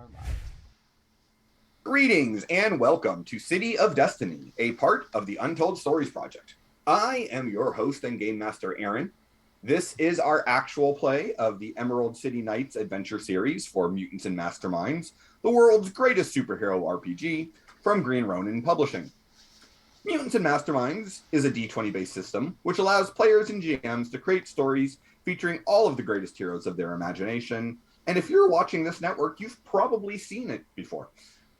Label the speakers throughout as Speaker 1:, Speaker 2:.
Speaker 1: are live.
Speaker 2: Greetings and welcome to City of Destiny, a part of the Untold Stories Project. I am your host and game master, Aaron. This is our actual play of the Emerald City Knights adventure series for Mutants and Masterminds, the world's greatest superhero RPG from Green Ronin Publishing. Mutants and Masterminds is a D20-based system, which allows players and GMs to create stories featuring all of the greatest heroes of their imagination. And if you're watching this network, you've probably seen it before.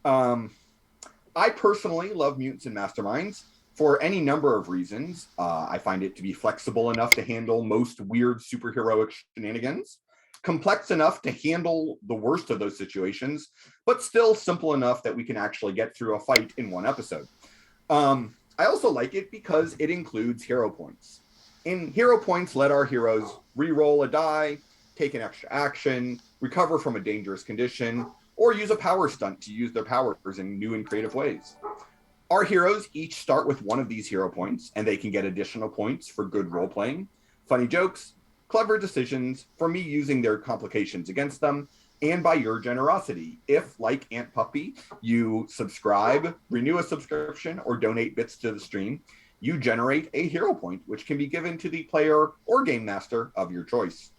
Speaker 2: I personally love Mutants and Masterminds for any number of reasons. I find it to be flexible enough to handle most weird superheroic shenanigans, complex enough to handle the worst of those situations, but still simple enough that we can actually get through a fight in one episode. I also like it because it includes hero points. And hero points let our heroes re-roll a die, take an extra action, recover from a dangerous condition, or use a power stunt to use their powers in new and creative ways. Our heroes each start with one of these hero points, and they can get additional points for good role-playing, funny jokes, clever decisions, for me using their complications against them, and by your generosity. If, like Aunt Puppy, you subscribe, renew a subscription, or donate bits to the stream, you generate a hero point, which can be given to the player or game master of your choice.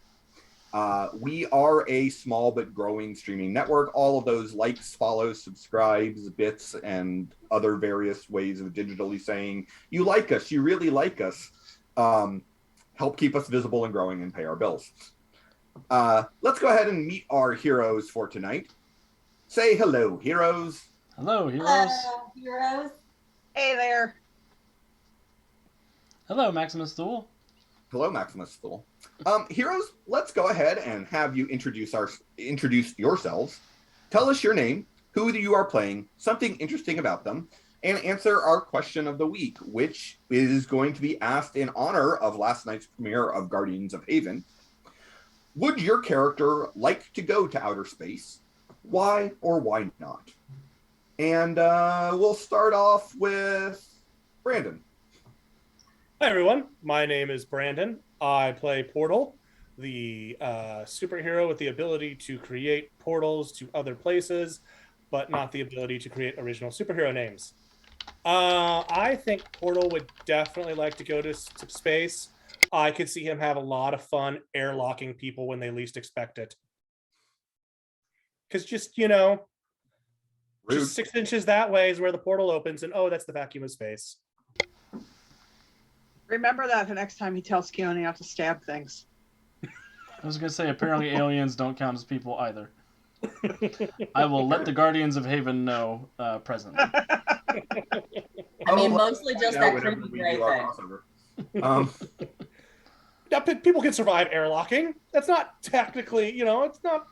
Speaker 2: We are a small but growing streaming network. All of those likes, follows, subscribes, bits, and other various ways of digitally saying you like us, you really like us, help keep us visible and growing and pay our bills. Let's go ahead and meet our heroes for tonight. Say hello, heroes.
Speaker 1: Hello, heroes.
Speaker 3: Hello, heroes.
Speaker 4: Hey there.
Speaker 1: Hello, Maximus Thule.
Speaker 2: Hello, Maximus Thule. Heroes, let's go ahead and have you introduce yourselves. Tell us your name, who you are playing, something interesting about them, and answer our question of the week, which is going to be asked in honor of last night's premiere of Guardians of Haven. Would your character like to go to outer space? Why or why not? And we'll start off with Brandon.
Speaker 5: Hi, everyone. My name is Brandon. I play Portal, the superhero with the ability to create portals to other places, but not the ability to create original superhero names. I think Portal would definitely like to go to space. I could see him have a lot of fun airlocking people when they least expect it. Because just 6 inches that way is where the portal opens, and that's the vacuum of space.
Speaker 4: Remember that the next time he tells Keone how to stab things.
Speaker 1: I was going to say, apparently aliens don't count as people either. I will let the Guardians of Haven know presently.
Speaker 3: I mean, mostly just that creepy gray thing.
Speaker 5: Yeah, people can survive airlocking. That's not technically, it's not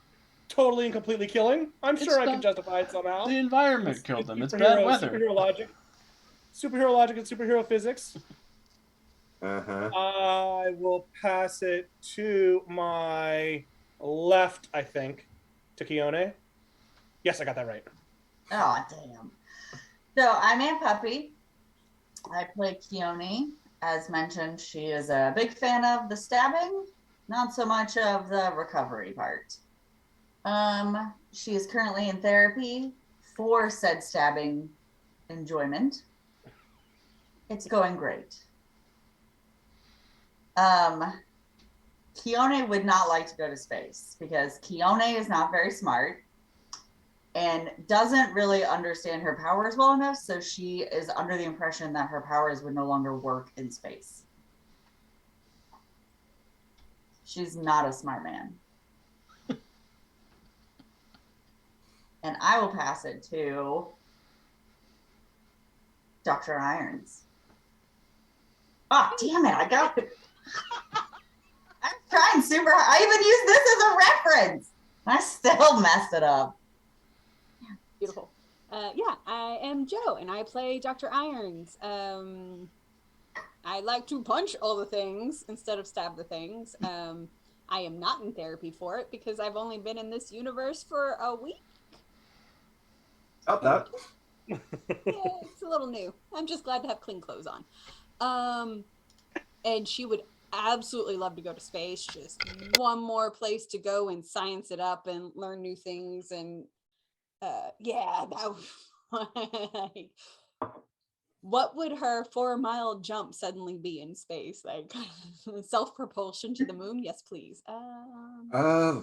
Speaker 5: totally and completely killing. I'm sure I can justify it somehow.
Speaker 1: The environment killed them. It's bad weather.
Speaker 5: Superhero logic and superhero physics. I will pass it to my left, I think, to Keone. Yes, I got that right.
Speaker 3: Oh, damn. So I'm Aunt Puppy. I play Keone. As mentioned, she is a big fan of the stabbing, not so much of the recovery part. She is currently in therapy for said stabbing enjoyment. It's going great. Keone would not like to go to space because Keone is not very smart and doesn't really understand her powers well enough, so she is under the impression that her powers would no longer work in space. She's not a smart man. And I will pass it to Dr. Irons. Oh, damn it, I got it. I'm trying super hard. I even used this as a reference. I still messed it up.
Speaker 6: Beautiful. I am Joe, and I play Dr. Irons. I like to punch all the things instead of stab the things. I am not in therapy for it because I've only been in this universe for a week.
Speaker 2: About that.
Speaker 6: Yeah, it's a little new. I'm just glad to have clean clothes on. And she would absolutely love to go to space. Just one more place to go and science it up and learn new things and Yeah, that was what would her 4-mile jump suddenly be in space? Like self-propulsion to the moon? Yes, please.
Speaker 2: I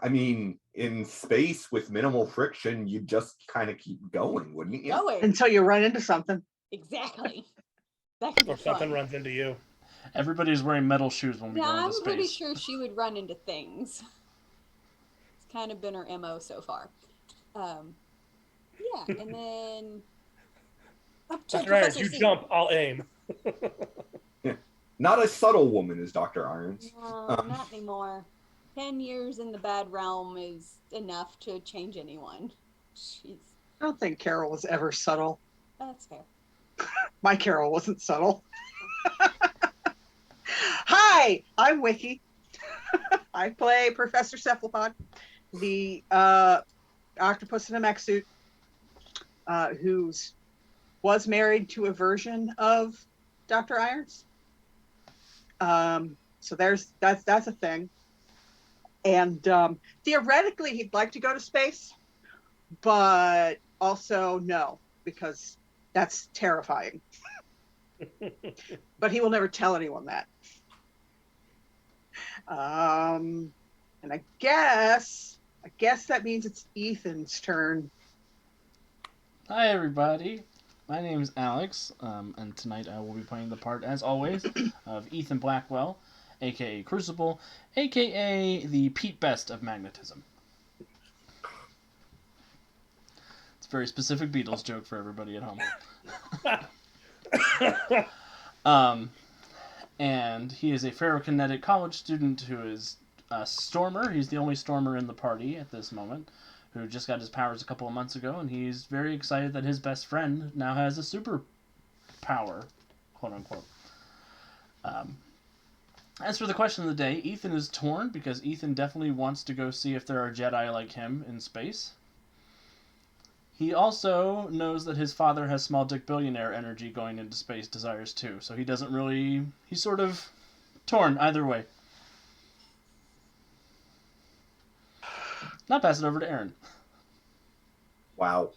Speaker 2: mean, in space with minimal friction, you just kind of keep going, wouldn't you?
Speaker 6: Going.
Speaker 4: Until you run into something.
Speaker 6: Exactly. That could be
Speaker 5: Or something
Speaker 6: fun.
Speaker 5: runs into you.
Speaker 1: Everybody's wearing metal shoes when we
Speaker 6: Yeah,
Speaker 1: go into
Speaker 6: I'm
Speaker 1: space.
Speaker 6: pretty sure she would run into things. It's kind of been her MO so far. Yeah, and then up to
Speaker 5: Dr. Irons,
Speaker 6: Professor
Speaker 5: you
Speaker 6: C.
Speaker 5: jump, I'll aim.
Speaker 2: Not a subtle woman as Dr. Irons.
Speaker 6: No, not anymore. 10 years in the bad realm is enough to change anyone. Jeez,
Speaker 4: I don't think Carol was ever subtle.
Speaker 6: that's fair.
Speaker 4: My Carol wasn't subtle. Hi, I'm Wiki. I play Professor Cephalopod, the octopus in a mech suit, who was married to a version of Dr. Irons. So that's a thing. And theoretically, he'd like to go to space, but also no, because that's terrifying. But he will never tell anyone that. And I guess that means it's Ethan's turn.
Speaker 1: Hi, everybody. My name is Alex, and tonight I will be playing the part, as always, of Ethan Blackwell, aka Crucible, aka the Pete Best of magnetism. It's a very specific Beatles joke for everybody at home. And he is a ferrokinetic college student who is a stormer. He's the only stormer in the party at this moment, who just got his powers a couple of months ago, and he's very excited that his best friend now has a super power, quote unquote. As for the question of the day, Ethan is torn because Ethan definitely wants to go see if there are Jedi like him in space. He also knows that his father has small dick billionaire energy going into space desires too, so he doesn't really... He's sort of torn either way. Now pass it over to Aaron.
Speaker 2: Wow.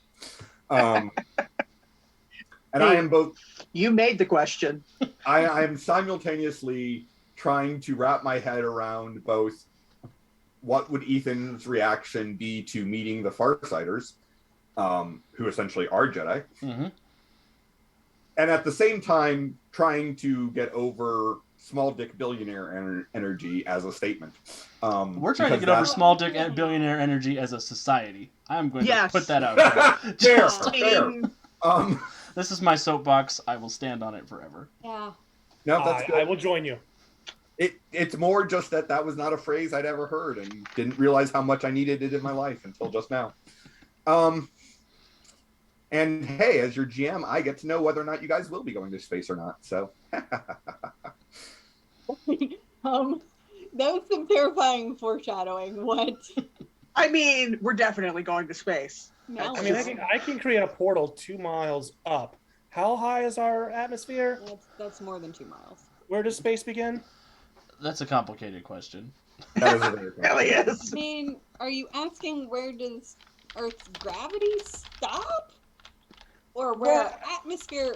Speaker 2: And I am both...
Speaker 4: You made the question.
Speaker 2: I am simultaneously trying to wrap my head around both what would Ethan's reaction be to meeting the Farsighters, who essentially are Jedi,
Speaker 1: Mm-hmm.
Speaker 2: and at the same time trying to get over small dick billionaire energy as a statement.
Speaker 1: We're trying to get over small dick billionaire energy as a society. I'm going to put that out there.
Speaker 2: Fair.
Speaker 1: This is my soapbox. I will stand on it forever.
Speaker 6: Yeah.
Speaker 2: No, that's good.
Speaker 5: I will join you.
Speaker 2: It's more just that was not a phrase I'd ever heard and didn't realize how much I needed it in my life until just now. And hey, as your GM, I get to know whether or not you guys will be going to space or not. So,
Speaker 6: That was some terrifying foreshadowing. What?
Speaker 4: I mean, we're definitely going to space.
Speaker 6: Now
Speaker 5: I mean, I can create a portal 2 miles up. How high is our atmosphere?
Speaker 6: that's more than 2 miles.
Speaker 5: Where does space begin?
Speaker 1: That's a complicated question.
Speaker 2: that is a very
Speaker 4: Really is.
Speaker 6: I mean, are you asking where does Earth's gravity stop? Or where our atmosphere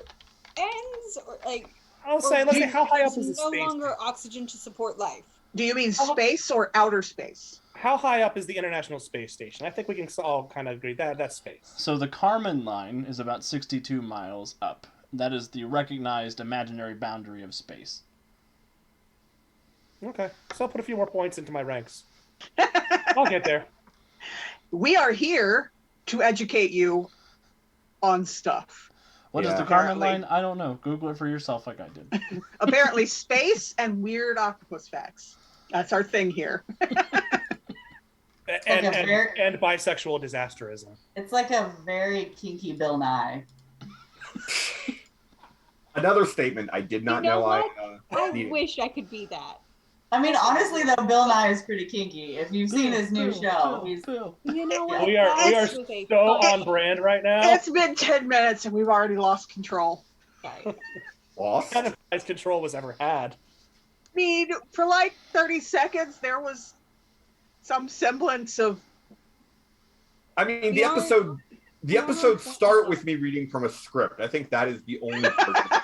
Speaker 6: ends? Or like
Speaker 5: Let's say, how high up is the
Speaker 6: no
Speaker 5: space?
Speaker 6: longer oxygen to support life?
Speaker 4: Do you mean space or outer space?
Speaker 5: How high up is the International Space Station? I think we can all kind of agree that's space.
Speaker 1: So the Kármán line is about 62 miles up. That is the recognized imaginary boundary of space.
Speaker 5: Okay, so I'll put a few more points into my ranks. I'll get there.
Speaker 4: We are here to educate you on stuff.
Speaker 1: What is the Kármán
Speaker 4: Apparently.
Speaker 1: line? I don't know. Google it for yourself like I did.
Speaker 4: Apparently, space and weird octopus facts. That's our thing here.
Speaker 5: And bisexual disasterism.
Speaker 3: It's like a very kinky Bill Nye.
Speaker 2: Another statement I did not know
Speaker 6: what? I
Speaker 2: needed.
Speaker 6: wish I could be that.
Speaker 3: I mean, honestly, though, Bill Nye is pretty kinky. If you've seen his new show, he's
Speaker 1: Bill.
Speaker 6: You know what?
Speaker 5: We are
Speaker 6: That's just a
Speaker 5: so
Speaker 6: fun-
Speaker 5: on brand right now.
Speaker 4: It's been 10 minutes and we've already lost control.
Speaker 6: Sorry.
Speaker 2: Lost?
Speaker 5: None of guys control was ever had.
Speaker 4: I mean, for like 30 seconds, there was some semblance of
Speaker 2: I mean,
Speaker 6: We are-
Speaker 2: the episodes start with me reading from a script. I think that is the only part.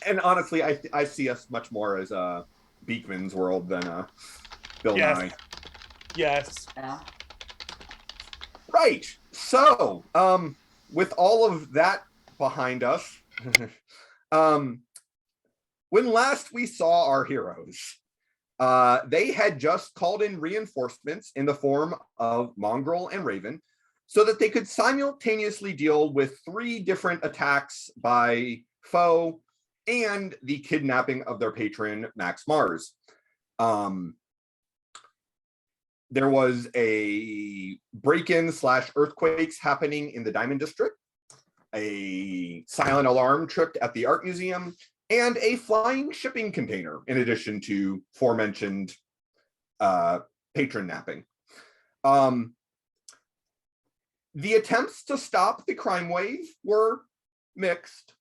Speaker 2: And honestly, I see us much more as Beekman's World than Bill
Speaker 5: Yes.
Speaker 2: Nye.
Speaker 5: Yes.
Speaker 3: Yeah.
Speaker 2: Right. So, with all of that behind us, when last we saw our heroes, they had just called in reinforcements in the form of Mongrel and Raven so that they could simultaneously deal with 3 different attacks by foe and the kidnapping of their patron, Max Mars. There was a break-in / earthquakes happening in the Diamond District, a silent alarm tripped at the art museum, and a flying shipping container, in addition to aforementioned patron napping. The attempts to stop the crime wave were mixed.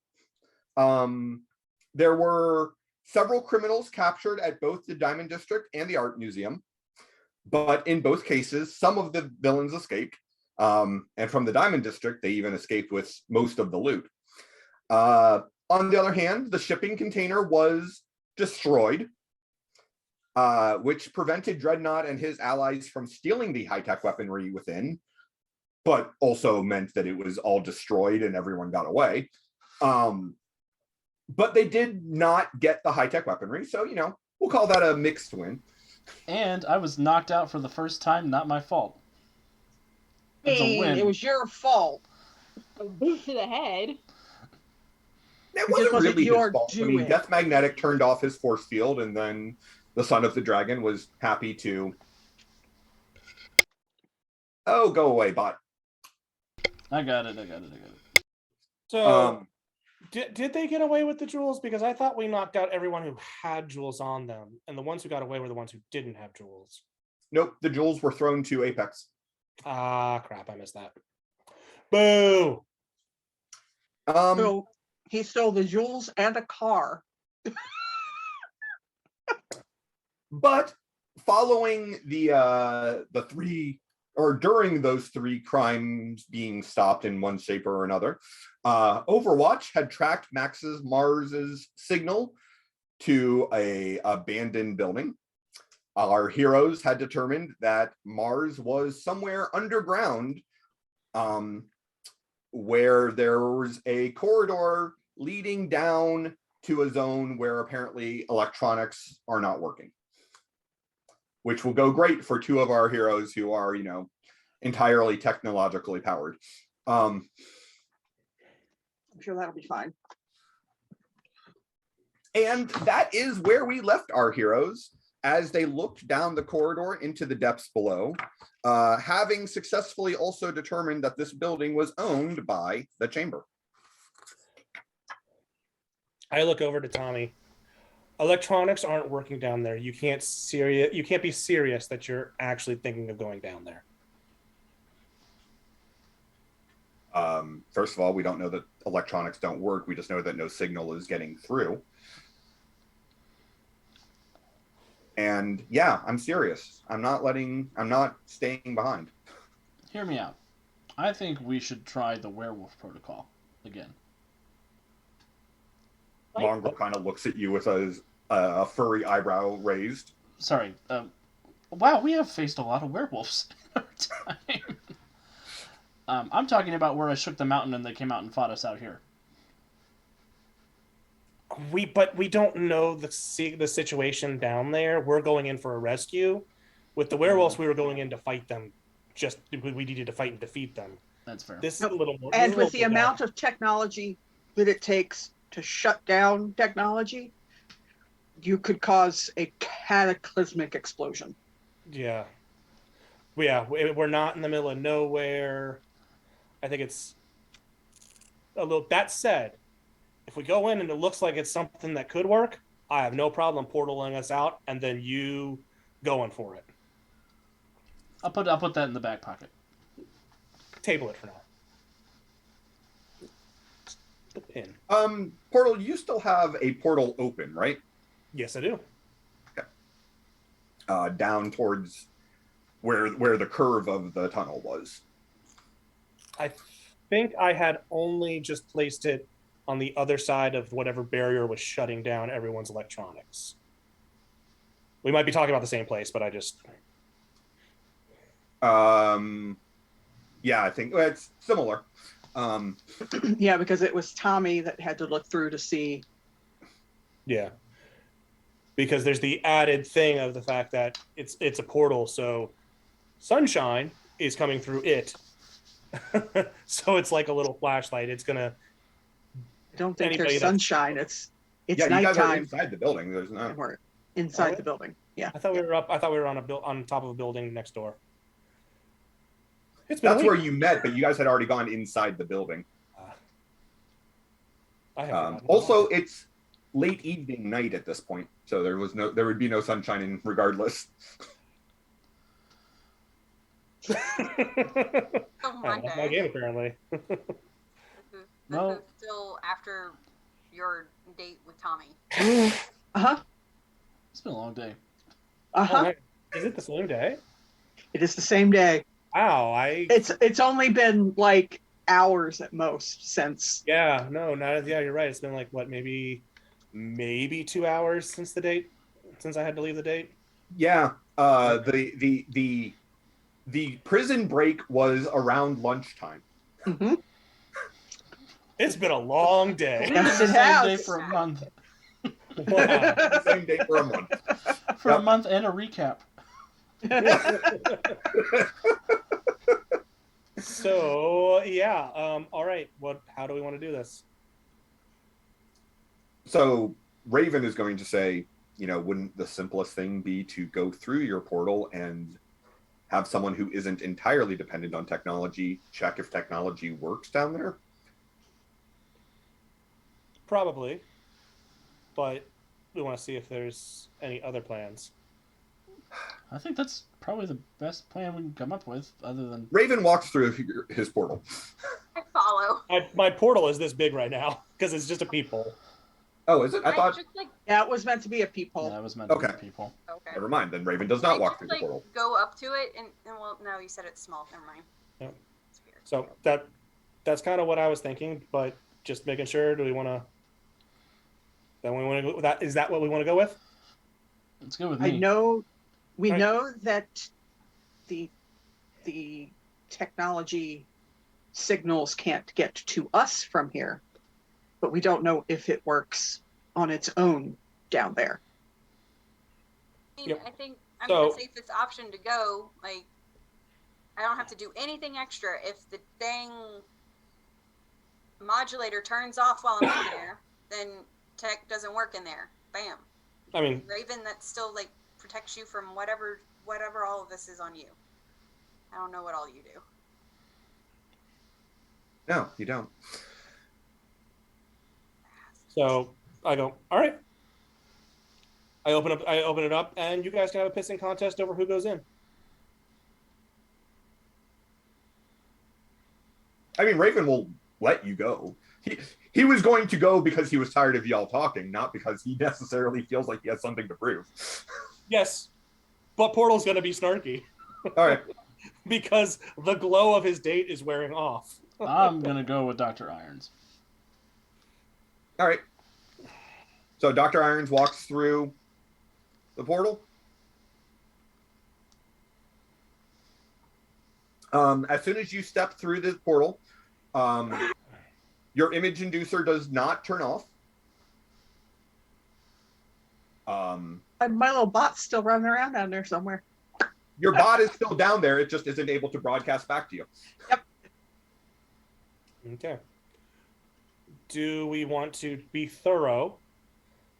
Speaker 2: There were several criminals captured at both the Diamond District and the art museum. But in both cases, some of the villains escaped. And from the Diamond District, they even escaped with most of the loot. On the other hand, the shipping container was destroyed, which prevented Dreadnought and his allies from stealing the high-tech weaponry within, but also meant that it was all destroyed and everyone got away. But they did not get the high-tech weaponry, so, we'll call that a mixed win.
Speaker 1: And I was knocked out for the first time, not my fault. It's a win.
Speaker 4: It was your fault.
Speaker 6: A boot to the head.
Speaker 2: It
Speaker 4: Because
Speaker 2: wasn't really
Speaker 4: your
Speaker 2: his fault. I mean,
Speaker 4: doing.
Speaker 2: Death Magnetic turned off his force field, and then the Son of the Dragon was happy to... Oh, go away, bot.
Speaker 1: I got it.
Speaker 5: So, did they get away with the jewels? Because I thought we knocked out everyone who had jewels on them, and the ones who got away were the ones who didn't have jewels.
Speaker 2: Nope, the jewels were thrown to Apex.
Speaker 5: Ah, crap, I missed that. Boo!
Speaker 4: So he stole the jewels and a car.
Speaker 2: But following the 3, or during those 3 crimes being stopped in one shape or another, Overwatch had tracked Mars's signal to a abandoned building. Our heroes had determined that Mars was somewhere underground, where there was a corridor leading down to a zone where apparently electronics are not working, which will go great for 2 of our heroes who are, entirely technologically powered.
Speaker 4: I'm sure that'll be fine.
Speaker 2: And that is where we left our heroes as they looked down the corridor into the depths below, having successfully also determined that this building was owned by the Chamber.
Speaker 5: I look over to Tommy. Electronics aren't working down there. You can't be serious that you're actually thinking of going down there.
Speaker 2: First of all, we don't know that electronics don't work. We just know that no signal is getting through. And yeah, I'm serious. I'm not staying behind.
Speaker 1: Hear me out. I think we should try the werewolf protocol again.
Speaker 2: Mongrel kind of looks at you with a furry eyebrow raised.
Speaker 1: Sorry. Wow, we have faced a lot of werewolves in our time. I'm talking about where I shook the mountain and they came out and fought us out here.
Speaker 5: But we don't know the situation down there. We're going in for a rescue. With the werewolves, we were going in to fight them. Just we needed to fight and defeat them.
Speaker 1: That's fair.
Speaker 5: This is a little more.
Speaker 4: And with the amount of technology that it takes to shut down technology, you could cause a cataclysmic explosion.
Speaker 5: Yeah. We're not in the middle of nowhere. I think it's a little. That said, if we go in and it looks like it's something that could work, I have no problem portaling us out and then you going for it.
Speaker 1: I'll put that in the back pocket.
Speaker 5: Table it for now. The pin.
Speaker 2: Portal, you still have a portal open, right?
Speaker 5: Yes, I do.
Speaker 2: Okay. down towards where the curve of the tunnel was.
Speaker 5: I think I had only just placed it on the other side of whatever barrier was shutting down everyone's electronics. We might be talking about the same place, but I just...
Speaker 2: Yeah, I think it's similar.
Speaker 4: Yeah, because it was Tommy that had to look through to see.
Speaker 5: Yeah. Because there's the added thing of the fact that it's a portal, so sunshine is coming through it. So it's like a little flashlight. It's gonna...
Speaker 4: I don't think
Speaker 5: Anybody
Speaker 4: there's
Speaker 5: that's-
Speaker 4: sunshine. It's
Speaker 2: Yeah, you guys are
Speaker 4: nighttime.
Speaker 2: inside the building. There's not.
Speaker 4: And we're inside
Speaker 5: Oh,
Speaker 4: the building. Yeah.
Speaker 5: I thought we were up. I thought we were on top of a building next door. It's been
Speaker 2: That's
Speaker 5: a
Speaker 2: where
Speaker 5: week.
Speaker 2: you met, but you guys had already gone inside the building.
Speaker 5: I have
Speaker 2: Also, it's late evening night at this point, so there would be no sunshine in regardless.
Speaker 6: Oh,
Speaker 5: my
Speaker 6: Monday.
Speaker 5: game apparently.
Speaker 6: This
Speaker 1: No.
Speaker 6: is still after your date with Tommy.
Speaker 4: Uh-huh.
Speaker 1: It's been a long day.
Speaker 4: Uh-huh.
Speaker 5: Oh, man. Is it the same day?
Speaker 4: It is the same day.
Speaker 5: Wow,
Speaker 4: It's only been like hours at most since.
Speaker 5: yeah, no, not yeah, you're right. It's been like what, maybe 2 hours since the date, since I had to leave the date.
Speaker 2: Yeah, the prison break was around lunchtime.
Speaker 4: Mm-hmm.
Speaker 5: It's been a long day.
Speaker 4: Yes, it
Speaker 1: Same
Speaker 4: has.
Speaker 1: day for a month.
Speaker 5: Wow.
Speaker 2: Same day for a month.
Speaker 1: For a
Speaker 2: Yep.
Speaker 1: month and a recap.
Speaker 5: So yeah, all right. How do we want to do this?
Speaker 2: So Raven is going to say, wouldn't the simplest thing be to go through your portal and have someone who isn't entirely dependent on technology check if technology works down there?
Speaker 5: Probably, but we want to see if there's any other plans.
Speaker 1: I think that's probably the best plan we can come up with, other than
Speaker 2: Raven walks through his portal.
Speaker 6: I follow.
Speaker 5: My portal is this big right now because it's just a peephole.
Speaker 2: Oh, is it? I thought.
Speaker 6: just like
Speaker 4: Yeah, it was meant to be a peephole.
Speaker 1: that was meant to
Speaker 2: Okay.
Speaker 1: be people.
Speaker 6: okay.
Speaker 2: Never mind. Then Raven does not
Speaker 6: I
Speaker 2: walk
Speaker 6: just,
Speaker 2: through the portal.
Speaker 6: go up to it and well, no, you said it's small. Never mind.
Speaker 5: Yeah.
Speaker 6: It's weird.
Speaker 5: So that's kind of what I was thinking, but just making sure. Do we want to? Then we want to go. Is that what we want to go with?
Speaker 1: It's good with
Speaker 4: I
Speaker 1: me.
Speaker 4: know we
Speaker 5: Right.
Speaker 4: know that the technology signals can't get to us from here, but we don't know if it works on its own down there.
Speaker 6: I mean,
Speaker 5: Yep.
Speaker 6: I think I'm
Speaker 5: So-
Speaker 6: the safest option to go. Like, I don't have to do anything extra. If the dang modulator turns off while I'm in there, then tech doesn't work in there. Bam.
Speaker 5: I mean,
Speaker 6: Raven, that still like protects you from whatever all of this is on you. I don't know what all you do.
Speaker 2: No, you don't.
Speaker 5: so I go. All right. I open it up, and you guys can have a pissing contest over who goes in.
Speaker 2: I mean, Raven will let you go. He was going to go because he was tired of y'all talking, not because he necessarily feels like he has something to prove.
Speaker 5: Yes, but Portal's gonna be snarky
Speaker 2: All right.
Speaker 5: because the glow of his date is wearing off.
Speaker 1: I'm gonna go with Dr. Irons.
Speaker 2: All right. So Dr. Irons walks through the portal. As soon as you step through the portal, your image inducer does not turn off.
Speaker 4: My little bot's still running around down there somewhere.
Speaker 2: Your bot is still down there. It just isn't able to broadcast back to you.
Speaker 5: Okay. Do we want to be thorough?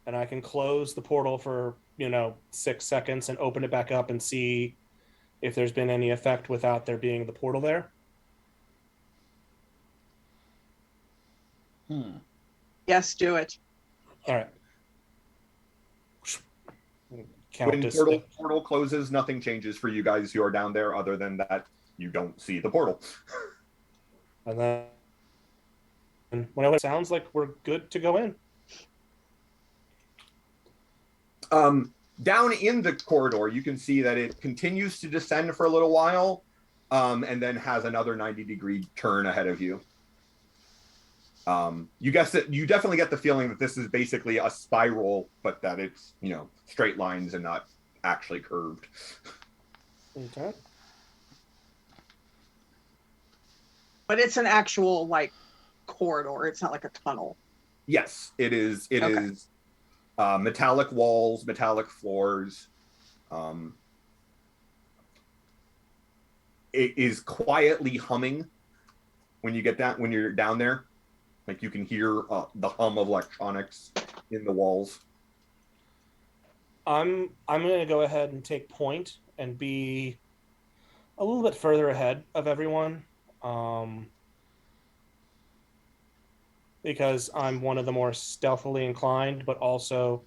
Speaker 5: And I can close the portal for 6 seconds and open it back up and see if there's been any effect without there being the portal there.
Speaker 4: Yes, do it.
Speaker 5: All right. Count
Speaker 2: When
Speaker 5: as
Speaker 2: portal closes, nothing changes for you guys who are down there other than that you don't see the portal.
Speaker 5: and then when it sounds like we're good to go in.
Speaker 2: Down in the corridor, you can see that it continues to descend for a little while, and then has another 90-degree turn ahead of you. You guess that you definitely get the feeling that this is basically a spiral, but that it's, you know, straight lines and not actually curved.
Speaker 5: Okay.
Speaker 4: But it's an actual like corridor. It's not like a tunnel.
Speaker 2: Yes, it is. It is metallic walls, metallic floors. It is quietly humming when you get down. When you're down there, like you can hear the hum of electronics in the walls.
Speaker 5: I'm going to go ahead and take point and be a little bit further ahead of everyone, because I'm one of the more stealthily inclined, but also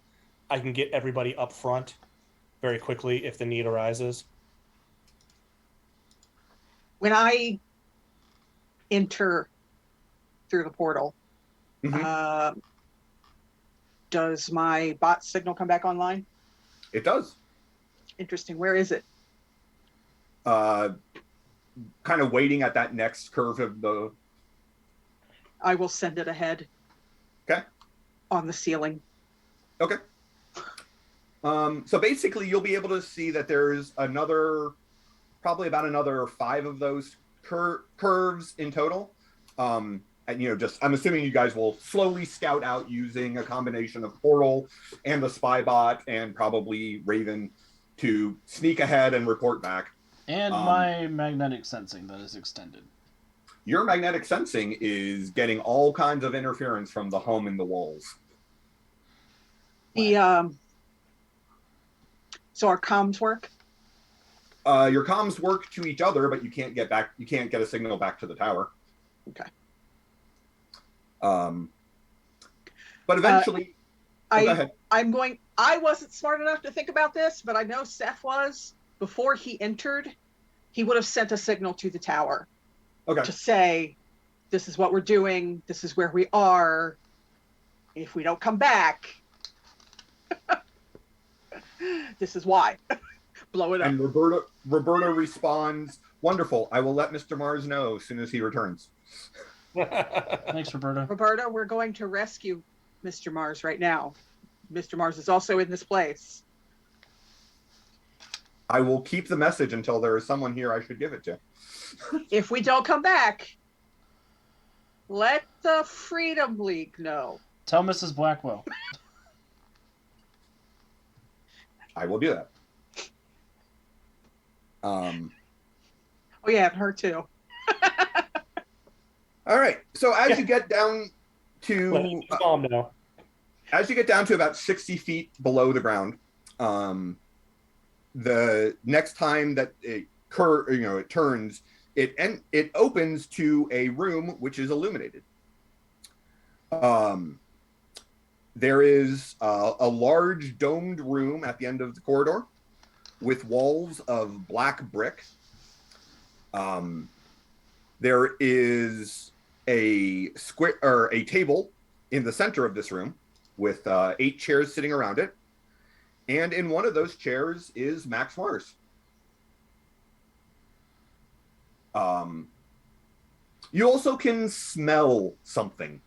Speaker 5: I can get everybody up front very quickly if the need arises.
Speaker 4: When I enter through the portal, does my bot signal come back online?
Speaker 2: It does.
Speaker 4: Interesting. Where is it?
Speaker 2: Kind of waiting at that next curve of the.
Speaker 4: I will send it ahead.
Speaker 2: Okay.
Speaker 4: On the ceiling.
Speaker 2: Okay. So basically, you'll be able to see that there's probably about another 5 of those curves in total. And I'm assuming you guys will slowly scout out using a combination of Portal and the spy bot and probably Raven to sneak ahead and report back.
Speaker 1: And my magnetic sensing that is extended.
Speaker 2: Your magnetic sensing is getting all kinds of interference from the hum in the walls.
Speaker 4: So our comms work?
Speaker 2: Your comms work to each other, but you can't get a signal back to the tower.
Speaker 4: Okay.
Speaker 2: But eventually,
Speaker 4: go ahead. I wasn't smart enough to think about this, but I know Seth was. Before he entered, he would have sent a signal to the tower.
Speaker 2: Okay.
Speaker 4: To say, this is what we're doing, this is where we are. If we don't come back, this is why. Blow it up.
Speaker 2: And Roberta responds, "Wonderful. I will let Mr. Mars know as soon as he returns."
Speaker 1: Thanks, Roberta.
Speaker 4: Roberta, we're going to rescue Mr. Mars right now. Mr. Mars is also in this place.
Speaker 2: I will keep the message until there is someone here I should give it to.
Speaker 4: If we don't come back, let the Freedom League know.
Speaker 1: Tell Mrs. Blackwell.
Speaker 2: I will do that.
Speaker 4: Oh yeah, and her too.
Speaker 2: All right. So as you get down to about 60 feet below the ground, the next time that it turns, it opens to a room which is illuminated. There is a large domed room at the end of the corridor with walls of black brick. There is a table in the center of this room with 8 chairs sitting around it. And in one of those chairs is Max Mars. You also can smell something.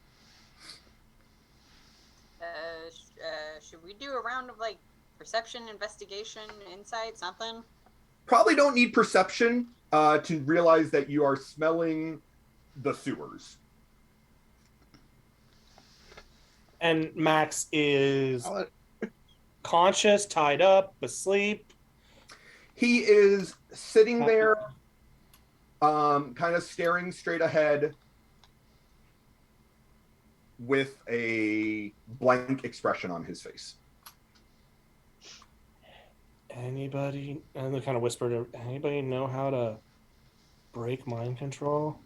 Speaker 6: Should we do a round of like perception, investigation, insight, something?
Speaker 2: Probably don't need perception to realize that you are smelling the sewers.
Speaker 5: And Max is conscious, tied up, asleep.
Speaker 2: He is sitting there, kind of staring straight ahead with a blank expression on his face.
Speaker 5: Anybody, and they kind of whispered, anybody know how to break mind control?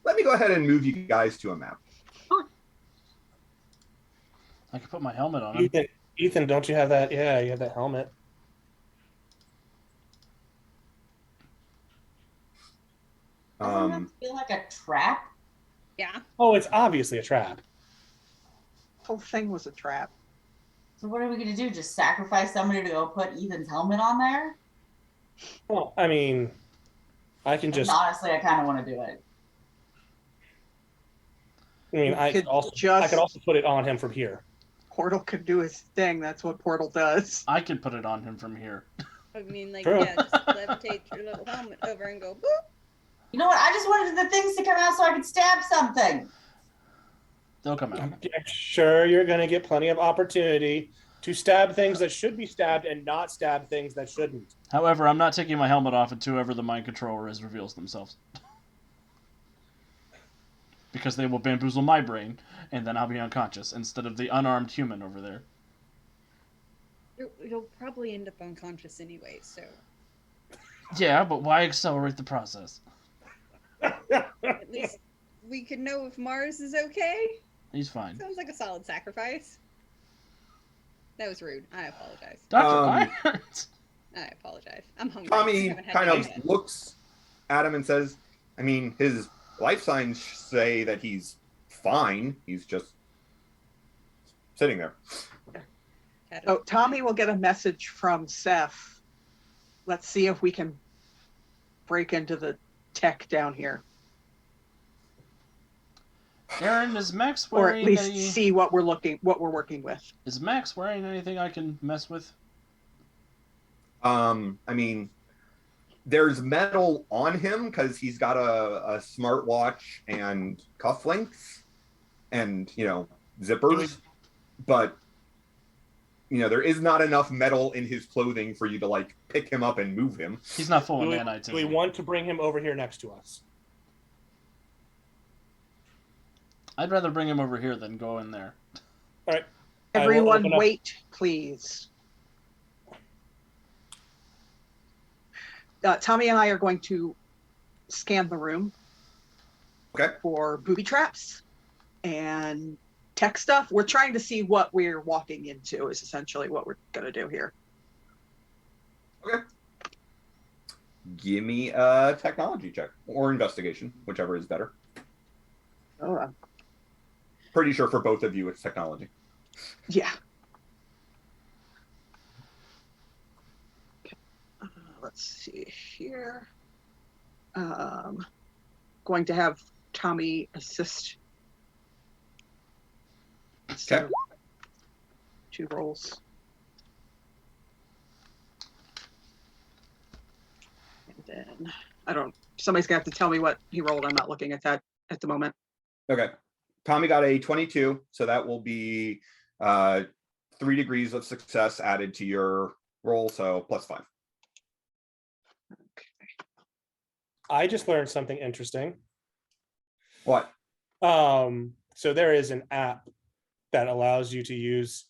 Speaker 2: Let me go ahead and move you guys to a map.
Speaker 1: I could put my helmet on him.
Speaker 5: Ethan, don't you have that? Yeah, you have that helmet.
Speaker 3: Doesn't that feel like a trap?
Speaker 6: Yeah.
Speaker 5: Oh, it's obviously a trap.
Speaker 4: The whole thing was a trap.
Speaker 3: So what are we going to do? Just sacrifice somebody to go put Ethan's helmet on there?
Speaker 5: Well, I mean, I can just.
Speaker 3: Honestly, I kind of want to do it.
Speaker 5: I mean, I could also put it on him from here.
Speaker 4: Portal could do his thing. That's what Portal does.
Speaker 1: I could put it on him from here.
Speaker 6: I mean, like,
Speaker 5: True.
Speaker 6: yeah, just levitate your little helmet over and go boop.
Speaker 3: You know what? I just wanted the things to come out so I could stab something.
Speaker 1: They'll come out.
Speaker 5: I'm sure you're going to get plenty of opportunity to stab things that should be stabbed and not stab things that shouldn't.
Speaker 1: However, I'm not taking my helmet off until whoever the mind controller is reveals themselves. Because they will bamboozle my brain, and then I'll be unconscious instead of the unarmed human over there.
Speaker 6: You'll probably end up unconscious anyway, so.
Speaker 1: Yeah, but why accelerate the process?
Speaker 6: At least we can know if Mars is okay.
Speaker 1: He's fine.
Speaker 6: Sounds like a solid sacrifice. That was rude. I apologize.
Speaker 1: Dr. Irons!
Speaker 6: I apologize. I'm hungry.
Speaker 2: Tommy
Speaker 6: I haven't had
Speaker 2: kind of
Speaker 6: dinner yet.
Speaker 2: looks at him and says, I mean, his life signs say that he's fine. He's just sitting there.
Speaker 4: So Tommy will get a message from Seth. Let's see if we can break into the tech down here.
Speaker 1: Aaron, is Max
Speaker 4: Or
Speaker 1: wearing
Speaker 4: at least see what we're working with.
Speaker 1: Is Max wearing anything I can mess with?
Speaker 2: I mean, there's metal on him because he's got a smartwatch and cufflinks and, zippers. But, there is not enough metal in his clothing for you to, pick him up and move him.
Speaker 1: He's not full of
Speaker 5: Do
Speaker 1: nanite.
Speaker 5: we want to bring him over here next to us?
Speaker 1: I'd rather bring him over here than go in there.
Speaker 5: All right.
Speaker 4: Everyone wait, please. Tommy and I are going to scan the room for booby traps and tech stuff. We're trying to see what we're walking into is essentially what we're going to do here.
Speaker 2: Okay. Give me a technology check or investigation, whichever is better.
Speaker 4: Oh,
Speaker 2: Pretty sure for both of you it's technology.
Speaker 4: yeah. Let's see here. Going to have Tommy assist.
Speaker 2: Okay.
Speaker 4: 2 rolls. And then somebody's gonna have to tell me what he rolled. I'm not looking at that at the moment.
Speaker 2: Okay. Tommy got a 22, so that will be 3 degrees of success added to your roll, so +5.
Speaker 5: I just learned something interesting.
Speaker 2: What?
Speaker 5: So there is an app that allows you to use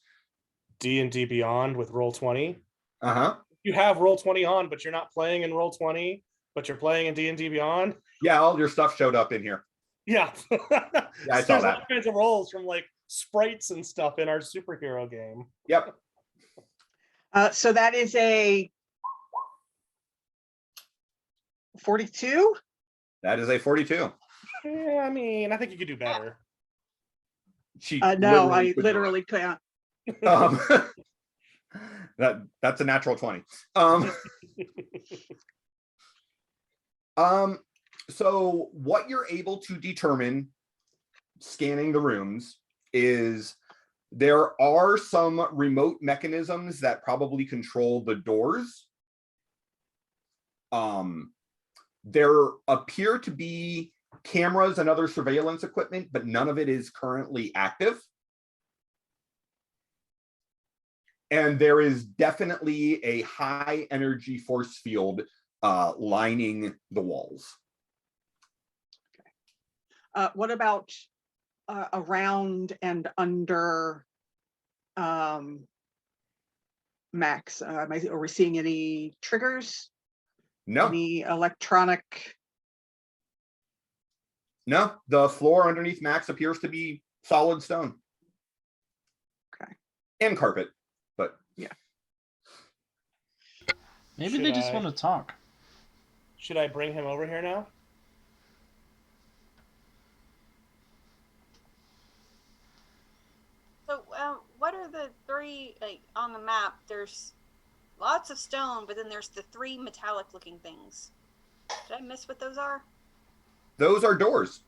Speaker 5: D&D Beyond with Roll20.
Speaker 2: Uh-huh.
Speaker 5: You have Roll20 on, but you're not playing in Roll20, but you're playing in D&D Beyond.
Speaker 2: Yeah, all your stuff showed up in here.
Speaker 5: Yeah.
Speaker 2: Yeah, I saw
Speaker 5: There's
Speaker 2: that.
Speaker 5: all kinds of rolls from sprites and stuff in our superhero game.
Speaker 2: Yep.
Speaker 4: So that is a 42.
Speaker 2: That is a 42.
Speaker 5: Yeah, I mean, I think you could do better.
Speaker 4: No, I literally can't.
Speaker 2: That's a natural 20. So what you're able to determine scanning the rooms is there are some remote mechanisms that probably control the doors. There appear to be cameras and other surveillance equipment, but none of it is currently active. And there is definitely a high energy force field lining the walls.
Speaker 4: What about around and under Max? Are we seeing any triggers?
Speaker 2: No.
Speaker 4: Any electronic?
Speaker 2: No, the floor underneath Max appears to be solid stone.
Speaker 4: Okay.
Speaker 2: And carpet, but
Speaker 4: yeah.
Speaker 1: Maybe they just want to talk.
Speaker 5: Should I bring him over here now?
Speaker 6: So, what are the 3 there's lots of stone, but then there's the 3 metallic looking things. Did I miss what those are?
Speaker 2: Those are doors.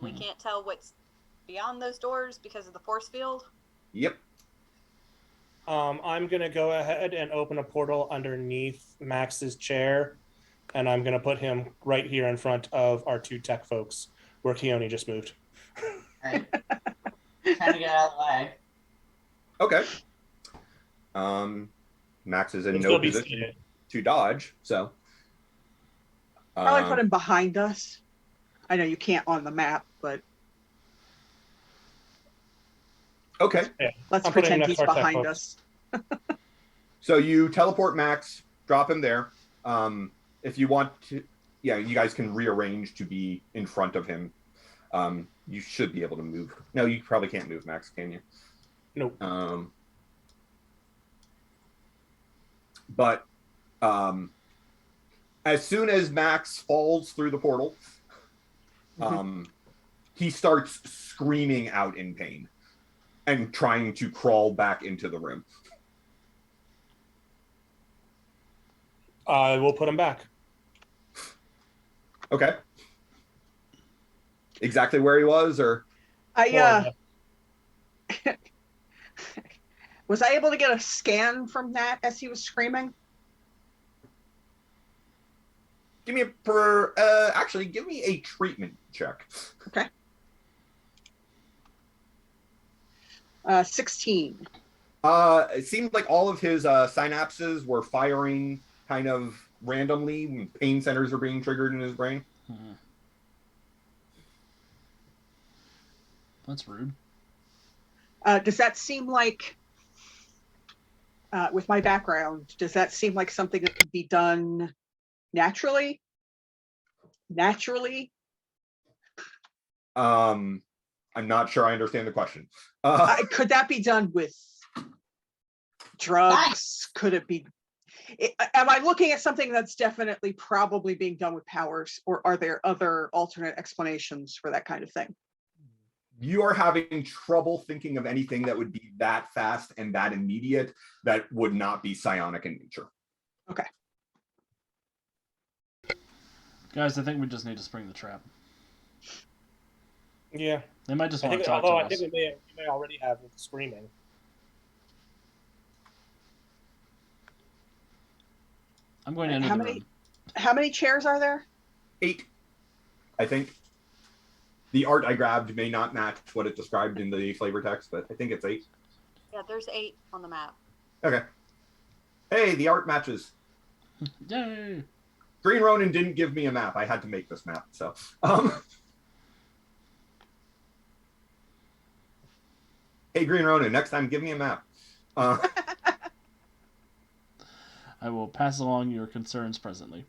Speaker 6: We can't tell what's beyond those doors because of the force field.
Speaker 2: Yep.
Speaker 5: I'm going to go ahead and open a portal underneath Max's chair, and I'm going to put him right here in front of our 2 tech folks where Keone just moved.
Speaker 3: Right. Trying to get out of the way.
Speaker 2: Okay. Max is in
Speaker 5: He'll
Speaker 2: no
Speaker 5: still be
Speaker 2: position
Speaker 5: seated.
Speaker 2: to dodge, so.
Speaker 4: Probably put him behind us. I know you can't on the map, but
Speaker 2: Okay.
Speaker 5: Yeah,
Speaker 4: let's
Speaker 5: I'm putting him
Speaker 4: pretend
Speaker 5: next
Speaker 4: he's
Speaker 5: to our tech
Speaker 4: behind
Speaker 5: folks.
Speaker 4: us.
Speaker 2: So you teleport Max, drop him there. If you want to, yeah, you guys can rearrange to be in front of him. You should be able to move. No, you probably can't move, Max, can you?
Speaker 5: Nope.
Speaker 2: But as soon as Max falls through the portal, he starts screaming out in pain and trying to crawl back into the room.
Speaker 5: I will put him back.
Speaker 2: Okay. Exactly where he was, or
Speaker 4: Was I able to get a scan from that as he was screaming?
Speaker 2: give me actually give me a treatment check.
Speaker 4: Okay. 16.
Speaker 2: It seemed like all of his synapses were firing kind of randomly. Pain centers are being triggered in his brain.
Speaker 1: That's rude.
Speaker 4: Does that seem like, with my background, does that seem like something that could be done naturally?
Speaker 2: I'm not sure I understand the question.
Speaker 4: Could that be done with drugs?
Speaker 3: Nice.
Speaker 4: Could it be? Am I looking at something that's definitely probably being done with powers, or are there other alternate explanations for that kind of thing?
Speaker 2: You are having trouble thinking of anything that would be that fast and that immediate that would not be psionic in nature.
Speaker 4: Okay.
Speaker 1: Guys, I think we just need to spring the trap.
Speaker 5: Yeah.
Speaker 1: They might just
Speaker 5: I
Speaker 1: want
Speaker 5: think,
Speaker 1: to talk
Speaker 5: although
Speaker 1: to
Speaker 5: I
Speaker 1: us.
Speaker 5: think we may already have with the screaming.
Speaker 1: I'm going to enter the room.
Speaker 4: How many chairs are there?
Speaker 2: 8, I think. The art I grabbed may not match what it described in the flavor text, but I think it's 8.
Speaker 6: Yeah, there's 8 on the map.
Speaker 2: Okay. Hey, the art matches.
Speaker 1: Yay!
Speaker 2: Green Ronin didn't give me a map. I had to make this map. So, hey, Green Ronin, next time give me a map.
Speaker 1: I will pass along your concerns presently.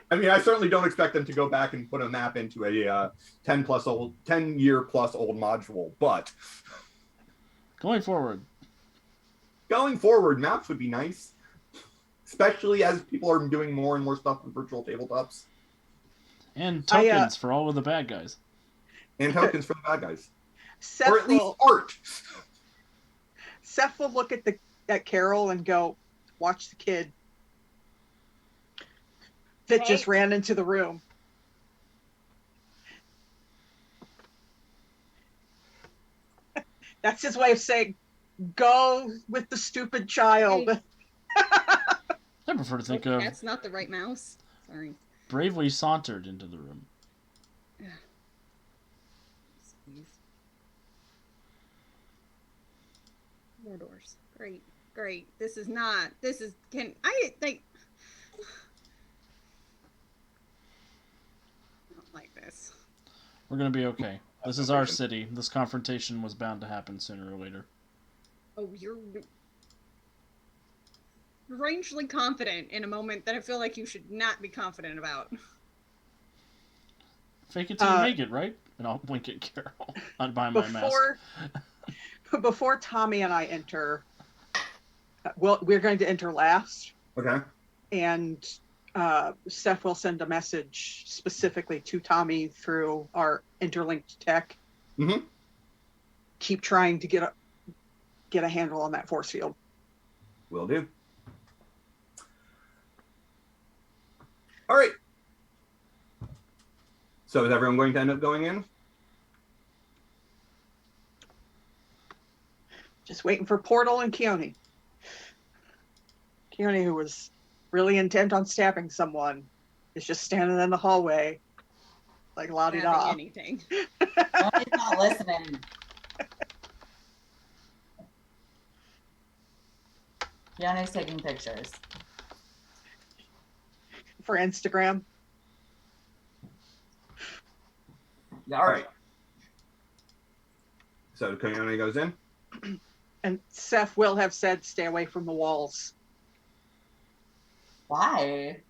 Speaker 2: I mean, I certainly don't expect them to go back and put a map into a 10-year plus old module, but
Speaker 1: Going forward.
Speaker 2: Maps would be nice, especially as people are doing more and more stuff with virtual tabletops.
Speaker 1: And tokens for all of the bad guys.
Speaker 2: And tokens for the bad guys.
Speaker 4: Seth
Speaker 2: Or at least art.
Speaker 4: Seth will look at Carol and go, "Watch the kid that just ran into the room." That's his way of saying, "Go with the stupid child."
Speaker 1: I prefer to think of
Speaker 6: That's not the right mouse. Sorry.
Speaker 1: bravely sauntered into the room.
Speaker 6: More doors. Great. This is can I like I don't like this.
Speaker 1: We're going to be okay. This is our city. This confrontation was bound to happen sooner or later.
Speaker 6: Oh, you're strangely confident in a moment that I feel like you should not be confident about.
Speaker 1: Fake it till you make it, right? And I'll wink at Carol behind my mask.
Speaker 4: Before Tommy and I enter, well, we're going to enter last.
Speaker 2: Okay.
Speaker 4: And Seth will send a message specifically to Tommy through our interlinked tech.
Speaker 2: Mm-hmm.
Speaker 4: Keep trying to get get a handle on that force field.
Speaker 2: Will do. All right. So is everyone going to end up going in?
Speaker 4: Just waiting for Portal and Keone. Keone, who was really intent on stabbing someone, is just standing in the hallway, like la di da.
Speaker 6: Anything.
Speaker 3: Keone's not listening. Keone's taking pictures.
Speaker 4: For Instagram.
Speaker 2: All right. So Keone goes in.
Speaker 4: And Seth will have said, stay away from the walls.
Speaker 3: Why?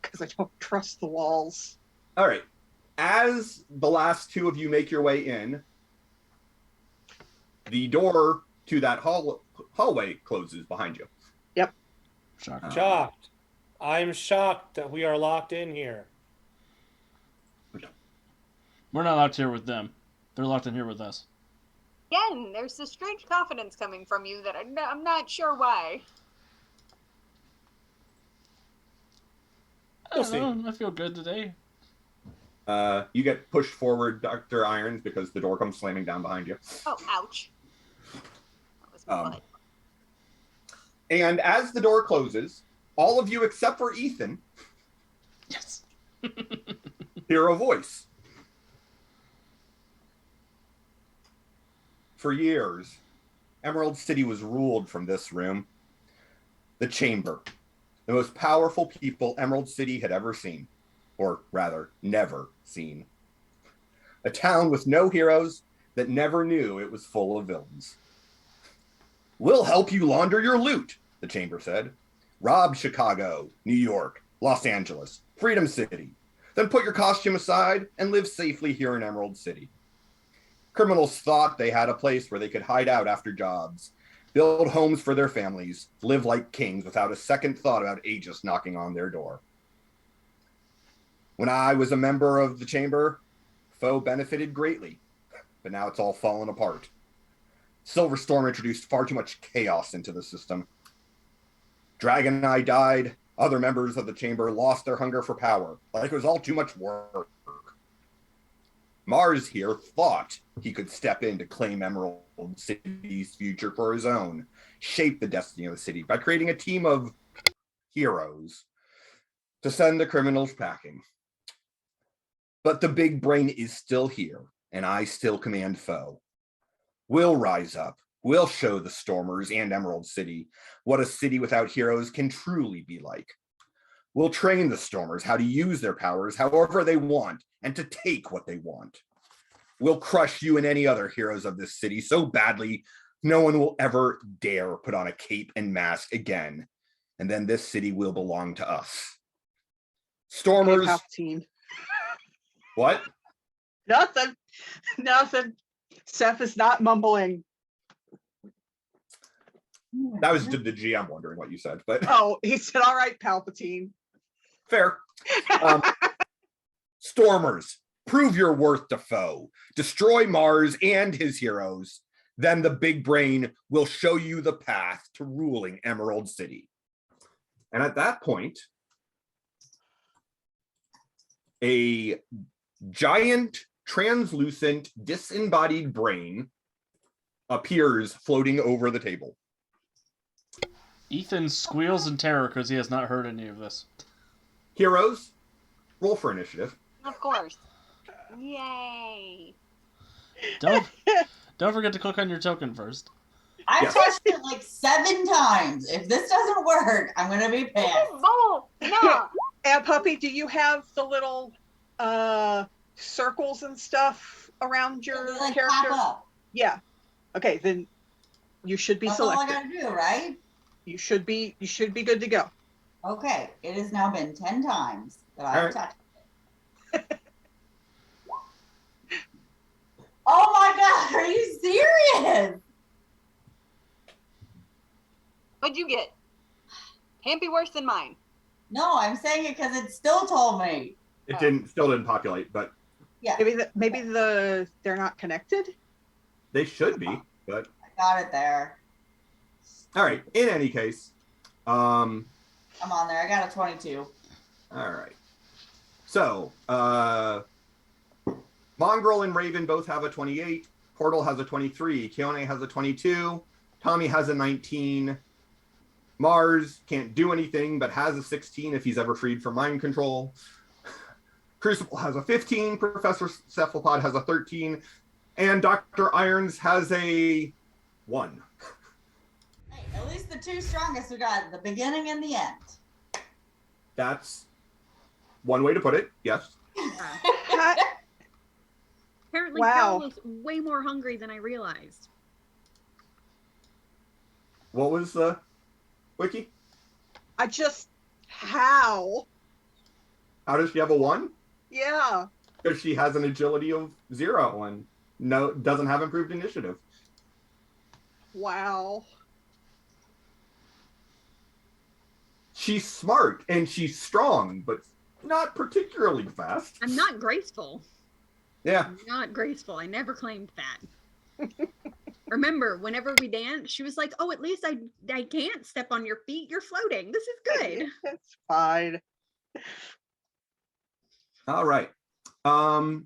Speaker 4: Because I don't trust the walls.
Speaker 2: All right. As the last two of you make your way in, the door to that hallway closes behind you.
Speaker 4: Yep.
Speaker 5: Shocked. I'm shocked that we are locked in here.
Speaker 1: We're not locked here with them. They're locked in here with us.
Speaker 6: Again, there's this strange confidence coming from you that I'm not sure why.
Speaker 1: I don't know. I feel good today.
Speaker 2: You get pushed forward, Dr. Irons, because the door comes slamming down behind you.
Speaker 6: Oh, ouch. That was my butt.
Speaker 2: And as the door closes, all of you except for Ethan
Speaker 1: Yes.
Speaker 2: hear a voice. For years, Emerald City was ruled from this room. The Chamber, the most powerful people Emerald City had ever seen, or rather, never seen. A town with no heroes that never knew it was full of villains. We'll help you launder your loot, the Chamber said. Rob Chicago, New York, Los Angeles, Freedom City. Then put your costume aside and live safely here in Emerald City. Criminals thought they had a place where they could hide out after jobs, build homes for their families, live like kings without a second thought about Aegis knocking on their door. When I was a member of the Chamber, Foe benefited greatly, but now it's all fallen apart. Silverstorm introduced far too much chaos into the system. Dragon Eye died, other members of the Chamber lost their hunger for power, like it was all too much work. Mars here thought he could step in to claim Emerald City's future for his own, shape the destiny of the city by creating a team of heroes to send the criminals packing. But the big brain is still here, and I still command Foe. We'll rise up. We'll show the Stormers and Emerald City what a city without heroes can truly be like. We'll train the Stormers how to use their powers however they want and to take what they want. We'll crush you and any other heroes of this city so badly no one will ever dare put on a cape and mask again. And then this city will belong to us. Stormers.
Speaker 4: Palpatine.
Speaker 2: What?
Speaker 4: Nothing. Nothing. Seth is not mumbling.
Speaker 2: That was the GM wondering what you said, but
Speaker 4: Oh, he said, all right, Palpatine.
Speaker 2: fair. Stormers, prove your worth to Foe. Destroy Mars and his heroes. Then the big brain will show you the path to ruling Emerald City. And at that point, a giant, translucent, disembodied brain appears floating over the table.
Speaker 1: Ethan squeals in terror because he has not heard any of this.
Speaker 2: Heroes, roll for initiative.
Speaker 6: Of course. Yay.
Speaker 1: Don't forget to click on your token first.
Speaker 3: I've
Speaker 2: Yes.
Speaker 3: touched it like 7 times. If this doesn't work, I'm gonna be pissed.
Speaker 6: Oh, no.
Speaker 4: And Puppy, do you have the little circles and stuff around your
Speaker 3: They, like,
Speaker 4: character?
Speaker 3: pop up.
Speaker 4: Yeah. Okay, then you should be
Speaker 3: That's all I
Speaker 4: selected.
Speaker 3: gotta do, right?
Speaker 4: You should be good to go.
Speaker 3: Okay, it has now been 10 times that
Speaker 2: All
Speaker 3: I've
Speaker 2: right.
Speaker 3: touched it. Oh my god, are you serious?
Speaker 6: What'd you get? Can't be worse than mine.
Speaker 3: No, I'm saying it because it still told me.
Speaker 2: It still didn't populate, but
Speaker 3: Yeah,
Speaker 4: they're not connected.
Speaker 2: They should be, but
Speaker 3: I got it there.
Speaker 2: all right. In any case,
Speaker 3: I'm on there. I got a 22.
Speaker 2: all right. So, Mongrel and Raven both have a 28. Portal has a 23. Keone has a 22. Tommy has a 19. Mars can't do anything, but has a 16 if he's ever freed from mind control. Crucible has a 15. Professor Cephalopod has a 13. And Dr. Irons has a 1.
Speaker 3: Hey, at least the two strongest we got at the beginning and the end.
Speaker 2: That's one way to put it, yes.
Speaker 6: Apparently,
Speaker 4: Wow.
Speaker 6: Carol was way more hungry than I realized.
Speaker 2: What was the wiki?
Speaker 4: How?
Speaker 2: How does she have a 1?
Speaker 4: Yeah.
Speaker 2: Because she has an agility of 0 and doesn't have improved initiative.
Speaker 4: Wow.
Speaker 2: She's smart and she's strong, but not particularly fast.
Speaker 6: I'm not graceful.
Speaker 2: Yeah.
Speaker 6: I'm not graceful. I never claimed that. Remember, whenever we danced, she was like, "Oh, at least I can't step on your feet. You're floating. This is good."
Speaker 4: It's fine.
Speaker 2: All right.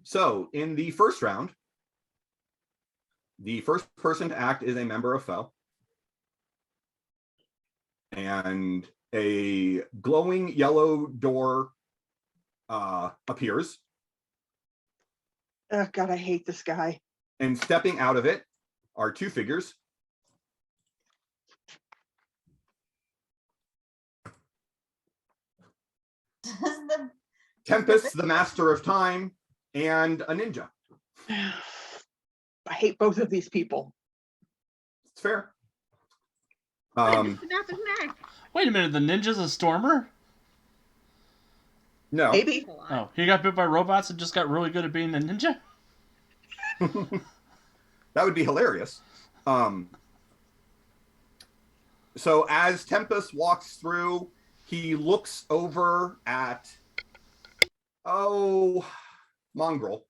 Speaker 2: So in the first round, the first person to act is a member of FEL. And a glowing yellow door appears.
Speaker 4: Oh God, I hate this guy.
Speaker 2: And stepping out of it are 2 figures. Tempest, the Master of Time, and a ninja.
Speaker 4: I hate both of these people.
Speaker 2: It's fair.
Speaker 6: Snap his neck.
Speaker 1: Wait a minute, the ninja's a stormer?
Speaker 2: No.
Speaker 4: Maybe.
Speaker 1: Oh, he got bit by robots and just got really good at being a ninja?
Speaker 2: That would be hilarious. So as Tempest walks through, he looks over at Mongrel